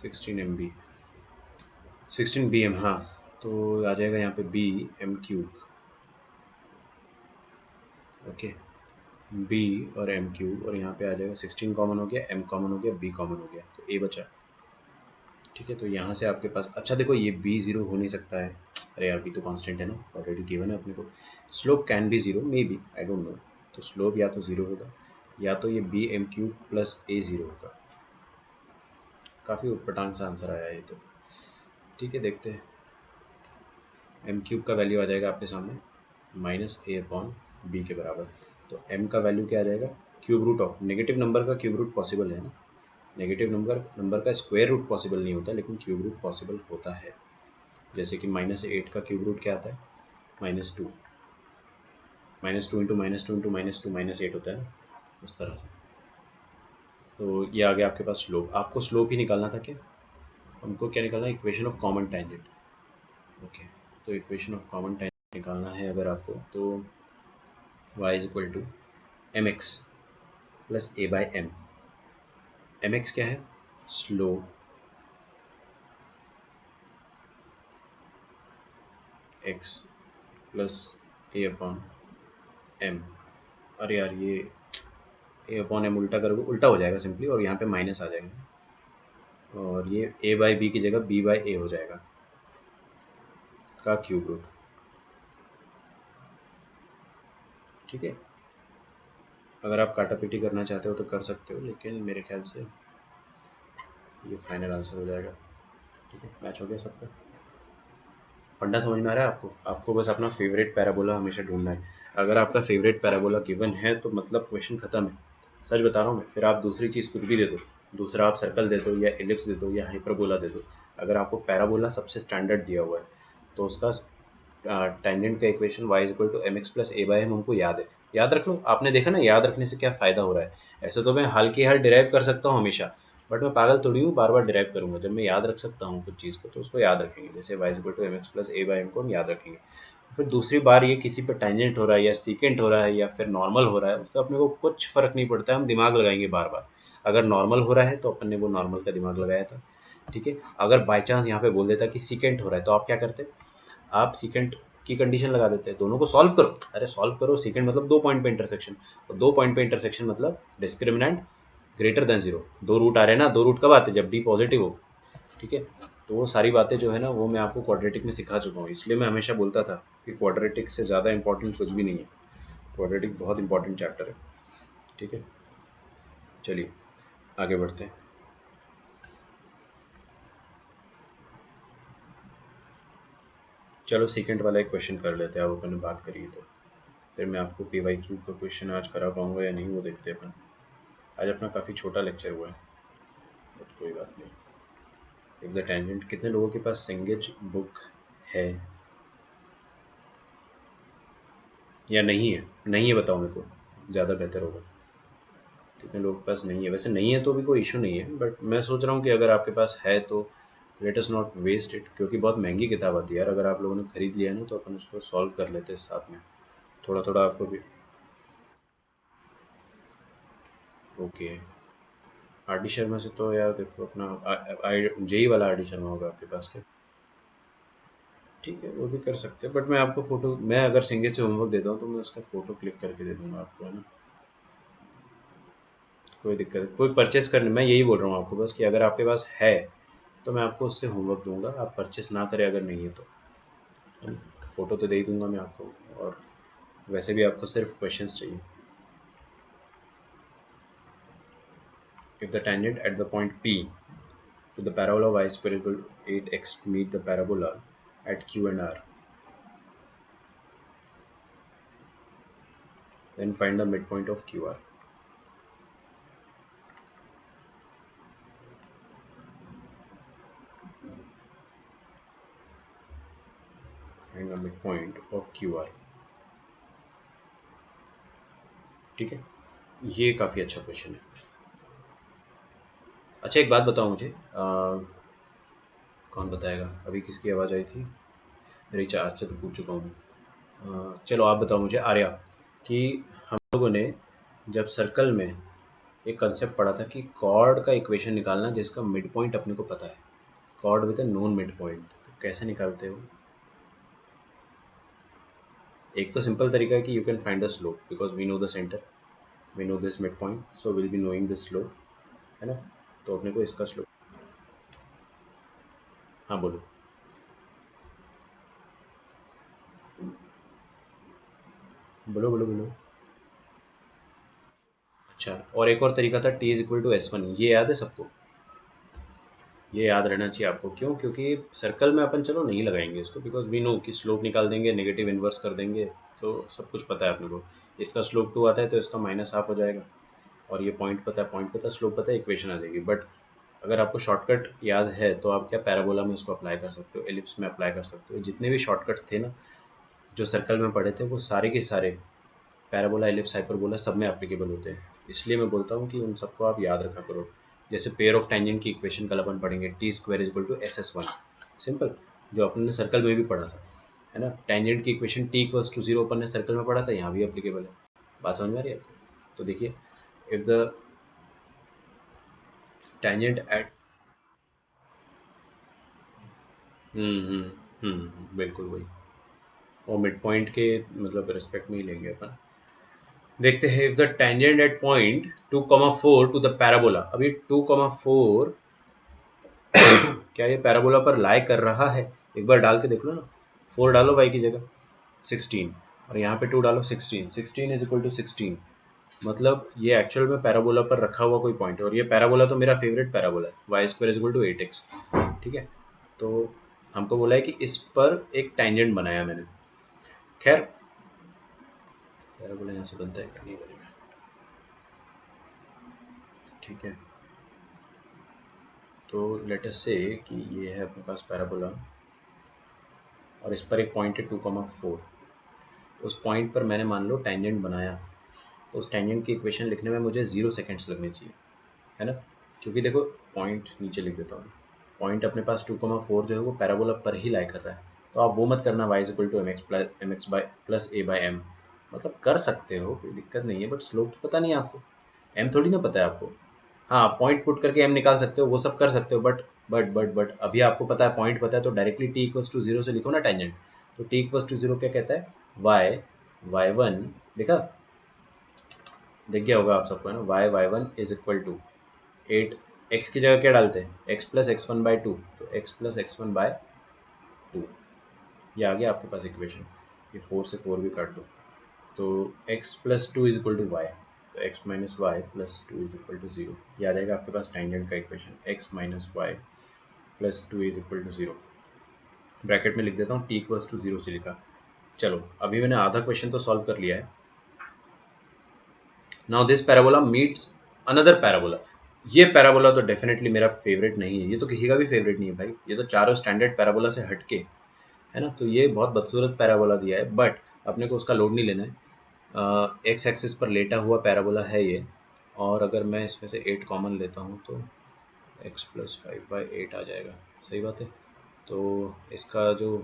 16 MB, 16 BM, हाँ। तो आ जाएगा यहाँ पे B m³, ओके, B और m³ और यहाँ पे आ जाएगा 16 कॉमन हो गया, m कॉमन हो गया, B कॉमन हो गया, तो A बचा। ठीक है, तो यहाँ से आपके पास, अच्छा देखो ये B0 हो नहीं सकता है, अरे यार B तो कांस्टेंट है ना, ऑलरेडी गिवन है अपने को। Slope can be 0 may be, I don't know. तो स्लोप या तो 0 होगा या तो ये BM³ प्लस A0 होगा। काफ़ी उटपटांग सा आंसर आया है ये तो। ठीक है, देखते हैं। m³ का वैल्यू आ जाएगा आपके सामने माइनस A अपॉन B के बराबर। तो m का वैल्यू क्या आ जाएगा, cube root of negative number का क्यूब रूट पॉसिबल है ना, नेगेटिव नंबर का स्क्वायर रूट पॉसिबल नहीं होता, लेकिन क्यूब रूट पॉसिबल होता है। जैसे कि -8 का क्यूब रूट क्या आता है, -2, -2 इंटू -2 इंटू -2 -8 होता है, उस तरह से। तो ये आ गया आपके पास स्लोप। आपको स्लोप ही निकालना था क्या? हमको क्या निकालना है, equation of common tangent. Okay, तो इक्वेशन ऑफ कॉमन टेंजेंट निकालना है अगर आपको, तो y is equal to mx plus a by m। mx क्या है, slope x plus a upon m। अरे यार ये a अपॉन m उल्टा करोगे उल्टा हो जाएगा सिंपली, और यहाँ पे माइनस आ जाएगा, और ये a बाई b की जगह b बाई a हो जाएगा का क्यूब रूट। ठीक है, अगर आप काटा पीटी करना चाहते हो तो कर सकते हो, लेकिन मेरे ख्याल से ये फाइनल आंसर हो जाएगा। ठीक है, मैच हो गया सबका। फंडा समझ में आ रहा है आपको? आपको बस अपना फेवरेट पैराबोला हमेशा ढूंढना है। अगर आपका फेवरेट पैराबोला गिवन है तो मतलब क्वेश्चन खत्म है। सच बता रहा हूँ मैं। फिर आप दूसरी चीज़ कुछ भी दे दो, दूसरा आप सर्कल दे दो या एलिप्स दे दो या हाइपरबोला दे दो, अगर आपको पैराबोला सबसे स्टैंडर्ड दिया हुआ है तो उसका टेंजेंट का equation y is equal to M x plus A by m हमको याद है। याद रख लो, आपने देखा ना याद रखने से क्या फ़ायदा हो रहा है। ऐसे तो मैं हाल के हाल डिराइव कर सकता हूँ हमेशा, बट मैं पागल थोड़ी हूँ बार बार डिराइव करूंगा। जब मैं याद रख सकता हूँ कुछ चीज़ को तो उसको याद रखेंगे, जैसे y is equal to M x plus A by m को हम याद रखेंगे। फिर दूसरी बार ये किसी पे टेंजेंट हो रहा है या सीकेंट हो रहा है या फिर नॉर्मल हो रहा है, उससे अपने को कुछ फ़र्क नहीं पड़ता है, हम दिमाग लगाएंगे बार बार। अगर नॉर्मल हो रहा है तो अपन ने वो नॉर्मल का दिमाग लगाया था। ठीक है, अगर बाई चांस यहाँ पे बोल देता कि सीकेंट हो रहा है तो आप क्या करते, आप सीकेंट की कंडीशन लगा देते हैं, दोनों को सॉल्व करो। अरे सॉल्व करो, सीकेंट मतलब दो पॉइंट पे इंटरसेक्शन, और दो पॉइंट पे इंटरसेक्शन मतलब डिस्क्रिमिनेंट ग्रेटर देन जीरो। दो रूट आ रहे हैं ना, दो रूट कब आते हैं, जब डी पॉजिटिव हो। ठीक है, तो वो सारी बातें जो है ना वो मैं आपको क्वाड्रेटिक में सिखा चुका हूँ, इसलिए मैं हमेशा बोलता था कि क्वाड्रेटिक से ज़्यादा इंपॉर्टेंट कुछ भी नहीं है। क्वाड्रेटिक बहुत इंपॉर्टेंट चैप्टर है। ठीक है, चलिए आगे बढ़ते हैं। चलो सेकंड वाला एक क्वेश्चन कर लेते हैं, अब अपन ने बात करी है तो। फिर मैं आपको PYQ का क्वेश्चन आज करा पाऊंगा या नहीं वो देखते हैं अपन। आज अपना काफ़ी छोटा लेक्चर हुआ है, बट कोई बात नहीं। इफ द टेंजेंट, कितने लोगों के पास सिंगेज बुक है या नहीं है? नहीं है बताओ मेरे को, ज़्यादा बेहतर होगा। कितने लोगों के पास नहीं है? वैसे नहीं है तो भी कोई इशू नहीं है, बट मैं सोच रहा हूँ कि अगर आपके पास है तो let us not waste it, क्योंकि बहुत महंगी किताब आती है यार। अगर आप लोगों ने खरीद लिया ना तो अपन उसको सॉल्व कर लेते हैं साथ में, थोड़ा थोड़ा आपको भी। ओके, RD शर्मा से तो यार देखो अपना जेई वाला RD शर्मा होगा आपके पास क्या? ठीक है, वो भी कर सकते हैं, बट मैं आपको फ़ोटो, मैं अगर सिंगे से होमवर्क देता हूँ तो मैं उसका फ़ोटो क्लिक करके दे दूँगा आपको, है ना? कोई दिक्कत, कोई परचेस करने, मैं यही बोल रहा हूँ आपको बस कि अगर आपके पास है तो मैं आपको उससे होमवर्क दूंगा, आप परचेस ना करें अगर नहीं है तो। फ़ोटो तो दे ही दूंगा मैं आपको, और वैसे भी आपको सिर्फ क्वेश्चंस चाहिए। If the tangent at the point P to the parabola y square equal to 8x meet the parabola at Q and R, then find the midpoint of QR. Find the midpoint of QR. ठीक है, ये काफ़ी अच्छा question है। अच्छा एक बात बताओ मुझे, कौन बताएगा? अभी किसकी आवाज़ आई थी? रिचार्ज से तो पूछ चुका हूँ। चलो आप बताओ मुझे आर्या, कि हम लोगों ने जब सर्कल में एक कंसेप्ट पढ़ा था कि कॉर्ड का इक्वेशन निकालना जिसका मिड पॉइंट अपने को पता है, cord with a known mid point, तो कैसे निकालते हो? एक तो सिंपल तरीका है कि you can find the slope because we know the centre, we know this mid point, so will be knowing this slope, है ना? तो अपने को इसका स्लोप, हाँ बोलो। बोलो बोलो बोलो। अच्छा, और एक और तरीका था T is equal to S1, ये याद है सबको? ये याद रहना चाहिए आपको। क्यों? क्योंकि सर्कल में अपन चलो नहीं लगाएंगे इसको, बिकॉज वी नो कि स्लोप निकाल देंगे, नेगेटिव इन्वर्स कर देंगे, तो सब कुछ पता है अपने को। इसका स्लोप 2 आता है तो इसका माइनस हाफ हो जाएगा, और ये पॉइंट पता है, पॉइंट पता है, स्लोप पता है, इक्वेशन आ जाएगी। बट अगर आपको शॉर्टकट याद है तो आप क्या पैराबोला में इसको अप्लाई कर सकते हो, एलिप्स में अप्लाई कर सकते हो। जितने भी शॉर्टकट्स थे ना जो सर्कल में पढ़े थे, वो सारे के सारे पैराबोला, एलिप्स, हाइपरबोला सब में एप्लीकेबल होते हैं। इसलिए मैं बोलता हूँ कि उन सबको आप याद रखा करो। जैसे पेयर ऑफ टेंजेंट की इक्वेशन कल अपन पढ़ेंगे, T square is equal to SS1, simple, जो अपन ने सर्कल में भी पढ़ा था, है ना? टेंजेंट की इक्वेशन T इक्वल्स टू 0 अपन ने सर्कल में पढ़ा था, यहाँ भी एप्लीकेबल है। बात समझ में आ रही है आपको? तो देखिए, इफ द टेंजेंट एट, बिल्कुल वही, और मिड पॉइंट के मतलब रिस्पेक्ट में ही लेंगे अपन। देखते हैं, if the tangent at point 2,4 to the parabola, अभी 2,4 क्या ये पैराबोला पर लाई कर रहा है? एक बार डाल के देख लो ना, 4 डालो y की जगह 16, और यहाँ पे 2 डालो, 16, 16 इज इक्वल टू 16, मतलब ये एक्चुअल में पैराबोला पर रखा हुआ कोई पॉइंट है, और ये पैराबोला तो मेरा फेवरेट पैराबोला है, Y square is equal to 8x। ठीक है, तो हमको बोला है कि इस पर एक टेंजेंट बनाया मैंने। खैर, पैराबोला यहाँ से बनता है क्या? नहीं बनेगा। ठीक है, तो लेट अस से कि ये है अपने पास पैराबोला, और इस पर एक पॉइंट है 2,4। उस पॉइंट पर मैंने मान लो टेंजेंट बनाया, तो उस टेंजेंट की इक्वेशन लिखने में मुझे 0 सेकेंड्स लगने चाहिए, है ना? क्योंकि देखो, पॉइंट नीचे लिख देता हूँ, पॉइंट अपने पास 2,4 जो है वो पैराबोला पर ही लाई कर रहा है। तो आप वो मत करना y is equal to mx plus a by M, मतलब कर सकते हो, कोई दिक्कत नहीं है, बट स्लोप तो पता नहीं है आपको, m थोड़ी ना पता है आपको। हाँ, पॉइंट पुट करके m निकाल सकते हो, वो सब कर सकते हो, बट अभी आपको पता है, पॉइंट पता है, तो डायरेक्टली t इक्वल्स टू 0 से लिखो ना टेंजेंट। तो t इक्वल्स टू 0 क्या कहता है? y1 देखा, दिख गया होगा आप सबको, है ना? y1 is equal to 8, x की जगह क्या डालते हैं? x प्लस x1 बाई 2, तो x प्लस x1 बाय 2, ये आ गया आपके पास इक्वेशन। ये 4 से 4 भी काट दो, तो x प्लस 2 इज इक्वल टू वाई, तो x minus Y plus 2 is equal to 0, ये आ जाएगा आपके पास टेंजेंट का equation, x minus Y plus 2 is equal to 0। Bracket में लिख देता हूँ, t इक्वल्स टू 0 से लिखा, चलो अभी मैंने आधा क्वेश्चन तो सॉल्व कर लिया है। Now this parabola meets another parabola. ये पैराबोला तो डेफिनेटली मेरा फेवरेट नहीं है, ये तो किसी का भी फेवरेट नहीं है भाई, ये तो चारों स्टैंडर्ड पैराबोला से हटके है ना। तो ये बहुत बदसूरत पैराबोला दिया है, बट अपने को उसका लोड नहीं लेना है। एक्स एक्सिस पर लेटा हुआ पैराबोला है ये, और अगर मैं इसमें से 8 कॉमन लेता हूँ तो x प्लस 5/8 आ जाएगा। सही बात है। तो इसका जो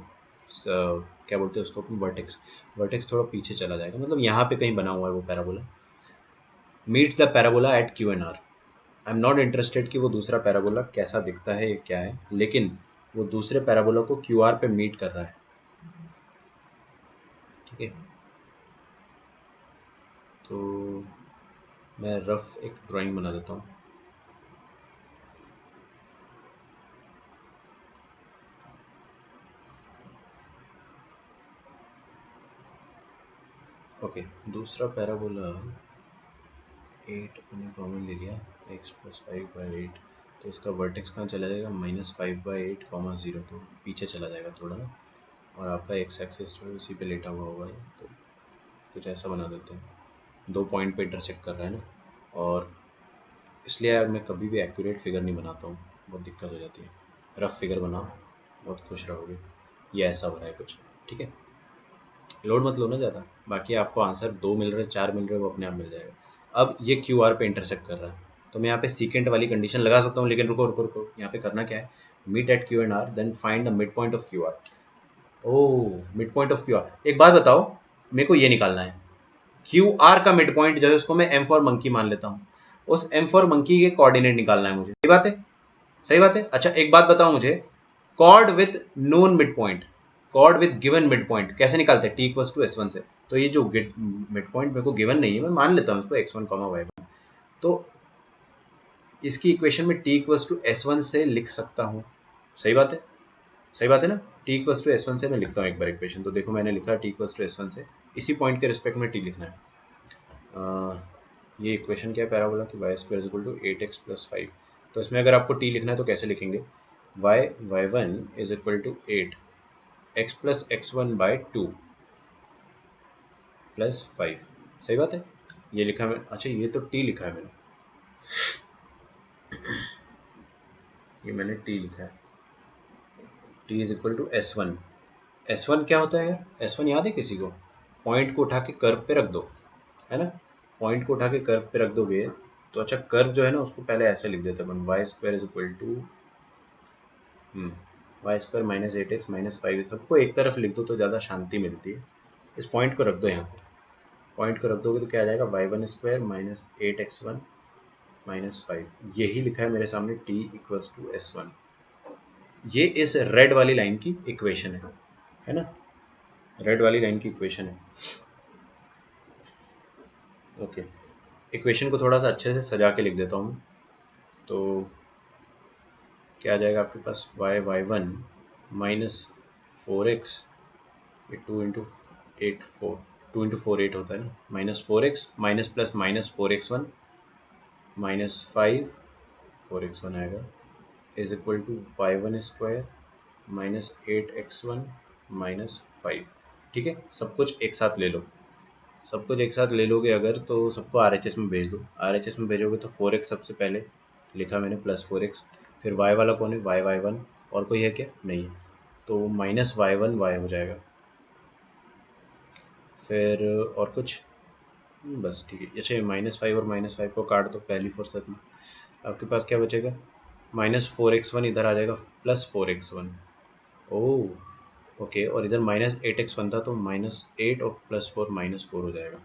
क्या बोलते हैं उसको अपन, वर्टेक्स, वर्टेक्स थोड़ा पीछे चला जाएगा, मतलब यहाँ पे कहीं बना हुआ है वो parabola. Meets the parabola at Q and R. I am not interested कि वो दूसरा पैराबोला कैसा दिखता है, क्या है, लेकिन वो दूसरे पैराबोला को क्यू आर पे मीट कर रहा है। ठीक है, तो मैं रफ एक ड्राइंग बना देता हूँ। ओके, दूसरा पैराबोला 8 अपने कॉमन ले लिया, x प्लस 5/8, तो इसका वर्टेक्स कहाँ चला जाएगा, -5/8, 0, तो पीछे चला जाएगा थोड़ा ना। और आपका एक्स एक्सिस जो है उसी पे लेटा हुआ होगा, तो कुछ ऐसा बना देते हैं। 2 पॉइंट पे इंटरसेक्ट कर रहा है ना, और इसलिए यार मैं कभी भी एक्यूरेट फिगर नहीं बनाता हूँ, बहुत दिक्कत हो जाती है। रफ फिगर बनाओ, बहुत खुश रहोगे। ये ऐसा हो रहा है कुछ, ठीक है, लोड मत लो ना ज़्यादा। बाकी आपको आंसर 2 मिल रहे, 4 मिल रहे, वो अपने आप मिल जाएगा। अब ये क्यू आर पे इंटरसेक्ट कर रहा है, तो मैं यहाँ पे सीकेंट वाली कंडीशन लगा सकता हूँ, लेकिन रुको रुको रुको, यहाँ पे करना क्या है, meet at Q and R then find the mid point of Q R. Oh, mid point of Q R. एक बात बताओ, मेरे को ये निकालना है क्यू आर का मिड पॉइंट, जैसे उसको मैं एम फॉर मंकी मान लेता हूँ, उस एम फॉर मंकी के कोऑर्डिनेट निकालना है मुझे। सही बात है, सही बात है। अच्छा एक बात बताओ मुझे, chord with known mid point, chord with given mid point कैसे निकालते हैं, t=s1 से। तो ये जो मिड पॉइंट मेरे को गिवन नहीं है, मैं मान लेता हूँ इसको x1, y1, तो इसकी इक्वेशन में t=s1 से लिख सकता हूँ। सही बात है, सही बात है ना। t=s1 से मैं लिखता हूँ एक बार इक्वेशन, तो देखो मैंने लिखा t=s1 से, इसी पॉइंट के रिस्पेक्ट में t लिखना है। ये इक्वेशन क्या है पैराबोला की, y² = 8x + 5। तो इसमें अगर आपको t लिखना है तो कैसे लिखेंगे, y1 = 8 x + x1/2 + 5। सही बात है, ये लिखा मैं। अच्छा ये तो t लिखा है मैंने, ये मैंने t लिखा है, t = s1। s1 क्या होता है, s1 याद है किसी को, पॉइंट को उठा के कर्व पे रख दो, है ना, पॉइंट को उठा के कर्व पे रख दोगे तो, अच्छा कर्व जो है ना उसको पहले ऐसे लिख देते हैं अपन, y² - 8x - 5, सबको एक तरफ लिख दो तो ज़्यादा शांति मिलती है। इस पॉइंट को रख दो यहाँ पे, पॉइंट को रख दोगे तो क्या आ जाएगा, y1² - 8x1 - 5। यही लिखा है मेरे सामने, t = s1। ये इस रेड वाली लाइन की इक्वेशन है ना, रेड वाली लाइन की इक्वेशन है। ओके, इक्वेशन को थोड़ा सा अच्छे से सजा के लिख देता हूँ, तो क्या आ जाएगा आपके पास, y1 - 4x, ये 2 × 4 8 होता है ना, -4x -+-4x1 -5, 4x1 आएगा, = y1² - 8x1 - 5। ठीक है, सब कुछ एक साथ ले लो, सब कुछ एक साथ ले लोगे अगर, तो सबको RHS में भेज दो। RHS में भेजोगे तो 4x सबसे पहले लिखा मैंने, +4x, फिर y वाला कौन है, y1, और कोई है क्या, नहीं है, तो -y1 y हो जाएगा, फिर और कुछ, बस ठीक है। अच्छा -5 और -5 को काट दो पहली फुर्सत में, आपके पास क्या बचेगा, -4x1 इधर आ जाएगा, +4x1। ओह ओके, और इधर -8x1 था तो -8 और +4 -4 हो जाएगा,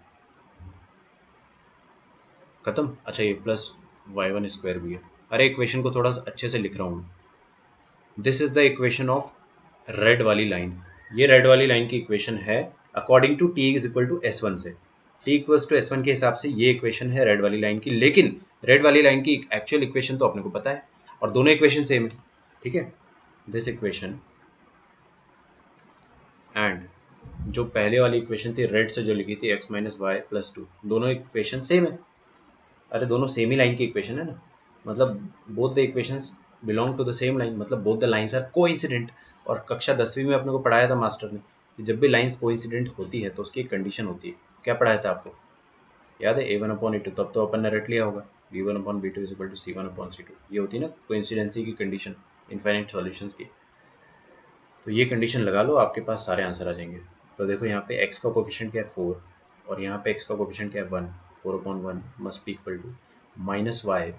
खत्म। अच्छा ये +y1² भी है। अरे इक्वेशन को थोड़ा सा अच्छे से लिख रहा हूँ, this is the equation of red वाली लाइन। ये रेड वाली लाइन की इक्वेशन है अकॉर्डिंग टू t = s1 से, t = s1 के हिसाब से ये इक्वेशन है रेड वाली लाइन की। लेकिन रेड वाली लाइन की एक्चुअल इक्वेशन तो अपने को पता है, और दोनों इक्वेशन सेम है, ठीक है। दिस इक्वेशन एंड जो पहले वाली इक्वेशन थी रेड से जो लिखी थी, x - y + 2, दोनों इक्वेशन सेम है। अरे दोनों सेम ही लाइन की इक्वेशन है ना, मतलब both the equations belong to the same line, मतलब both the lines are coincident. और कक्षा 10वीं में अपने को पढ़ाया था मास्टर ने कि जब भी लाइंस कोइंसिडेंट होती है तो उसकी एक कंडीशन होती है। क्या पढ़ाया था आपको, याद है? A1/A2, तब तो अपन ने रट लिया होगा, B1/B2 = C1/C2, ये होती है ना कोइंसिडेंसी की कंडीशन इनफाइनाइट सॉल्यूशंस की। तो ये कंडीशन लगा लो, आपके पास सारे आंसर आ जाएंगे। तो देखो यहाँ पे x का कोफिशिएंट क्या है 4, और यहाँ पे x का कोफिशिएंट क्या है 1, 4/1 must be equal to minus Y,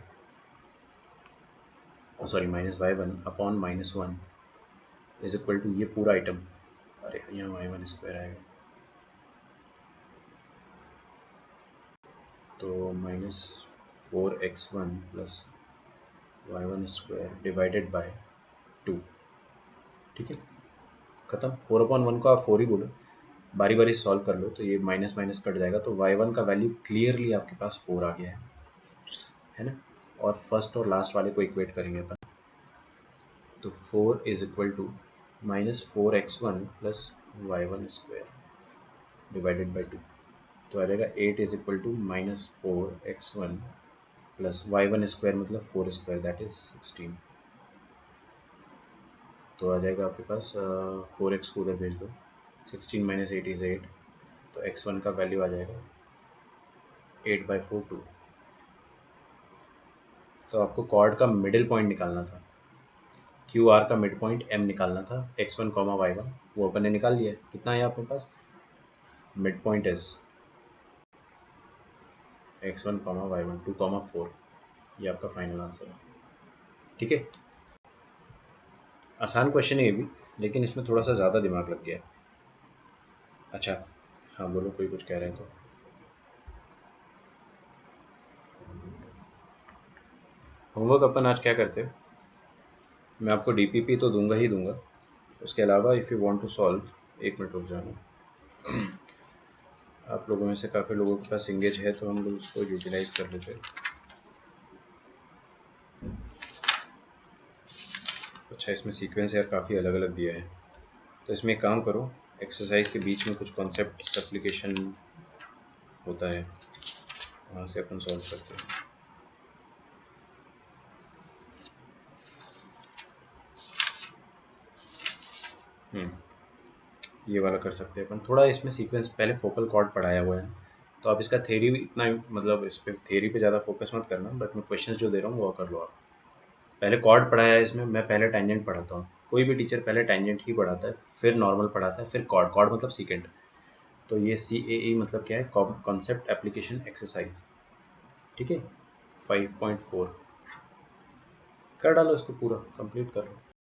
sorry -y1/-1 is equal to ये पूरा आइटम, अरे यहाँ y1² आएगा, तो -4x1 + y1² डिवाइडेड बाय 2। ठीक है, खत्म। 4/1 को आप 4 ही बोलो, बारी बारी सॉल्व कर लो, तो ये माइनस माइनस कट जाएगा, तो y1 का वैल्यू क्लियरली आपके पास 4 आ गया है ना। और फर्स्ट और लास्ट वाले को इक्वेट करेंगे अपन, तो 4 is equal to -4x1 + y1² divided by 2, तो आ जाएगा 8 is equal to -4x1 + y1² मतलब 4² दैट इज 16। तो आ जाएगा आपके पास 4x को उधर भेज दो, 16 - 8 इज 8, तो x1 का वैल्यू आ जाएगा 8/4 2। तो आपको कॉर्ड का मिडिल पॉइंट निकालना था, QR का मिड पॉइंट M निकालना था, x1, y1 वो अपन ने निकाल लिया है। कितना है आपके पास, mid point is x1, y1 2, 4, ये आपका फाइनल आंसर है। ठीक है, आसान क्वेश्चन है ये भी, लेकिन इसमें थोड़ा सा ज़्यादा दिमाग लग गया। अच्छा हाँ बोलो, कोई कुछ कह रहे हैं तो। होमवर्क अपन आज क्या करते हैं, मैं आपको DPP तो दूंगा ही दूंगा, उसके अलावा if you want to solve, एक मिनट रुक जाना, आप लोगों में से काफ़ी लोगों के पास इंगेज है तो हम लोग उसको यूटिलाइज कर लेते हैं। अच्छा इसमें सीक्वेंस यार काफ़ी अलग अलग दिया है, तो इसमें एक काम करो, एक्सरसाइज के बीच में कुछ कॉन्सेप्ट एप्लीकेशन होता है, वहाँ से अपन सॉल्व करते हैं। ये वाला कर सकते हैं अपन, थोड़ा इसमें सीक्वेंस पहले फोकल कॉर्ड पढ़ाया हुआ है, तो आप इसका थ्योरी इतना मतलब इस पर थ्योरी पे ज़्यादा फोकस मत करना, बट मैं क्वेश्चंस जो दे रहा हूँ वो कर लो आप। पहले कॉर्ड पढ़ाया है इसमें, मैं पहले टेंजेंट पढ़ाता हूँ, कोई भी टीचर पहले टेंजेंट ही पढ़ाता है, फिर नॉर्मल पढ़ाता है, फिर कॉर्ड, कॉर्ड मतलब सीकेंट। तो ये CAE मतलब क्या है, कॉन्सेप्ट एप्लीकेशन एक्सरसाइज। ठीक है, 5.4 कर डालो, इसको पूरा कंप्लीट कर लो।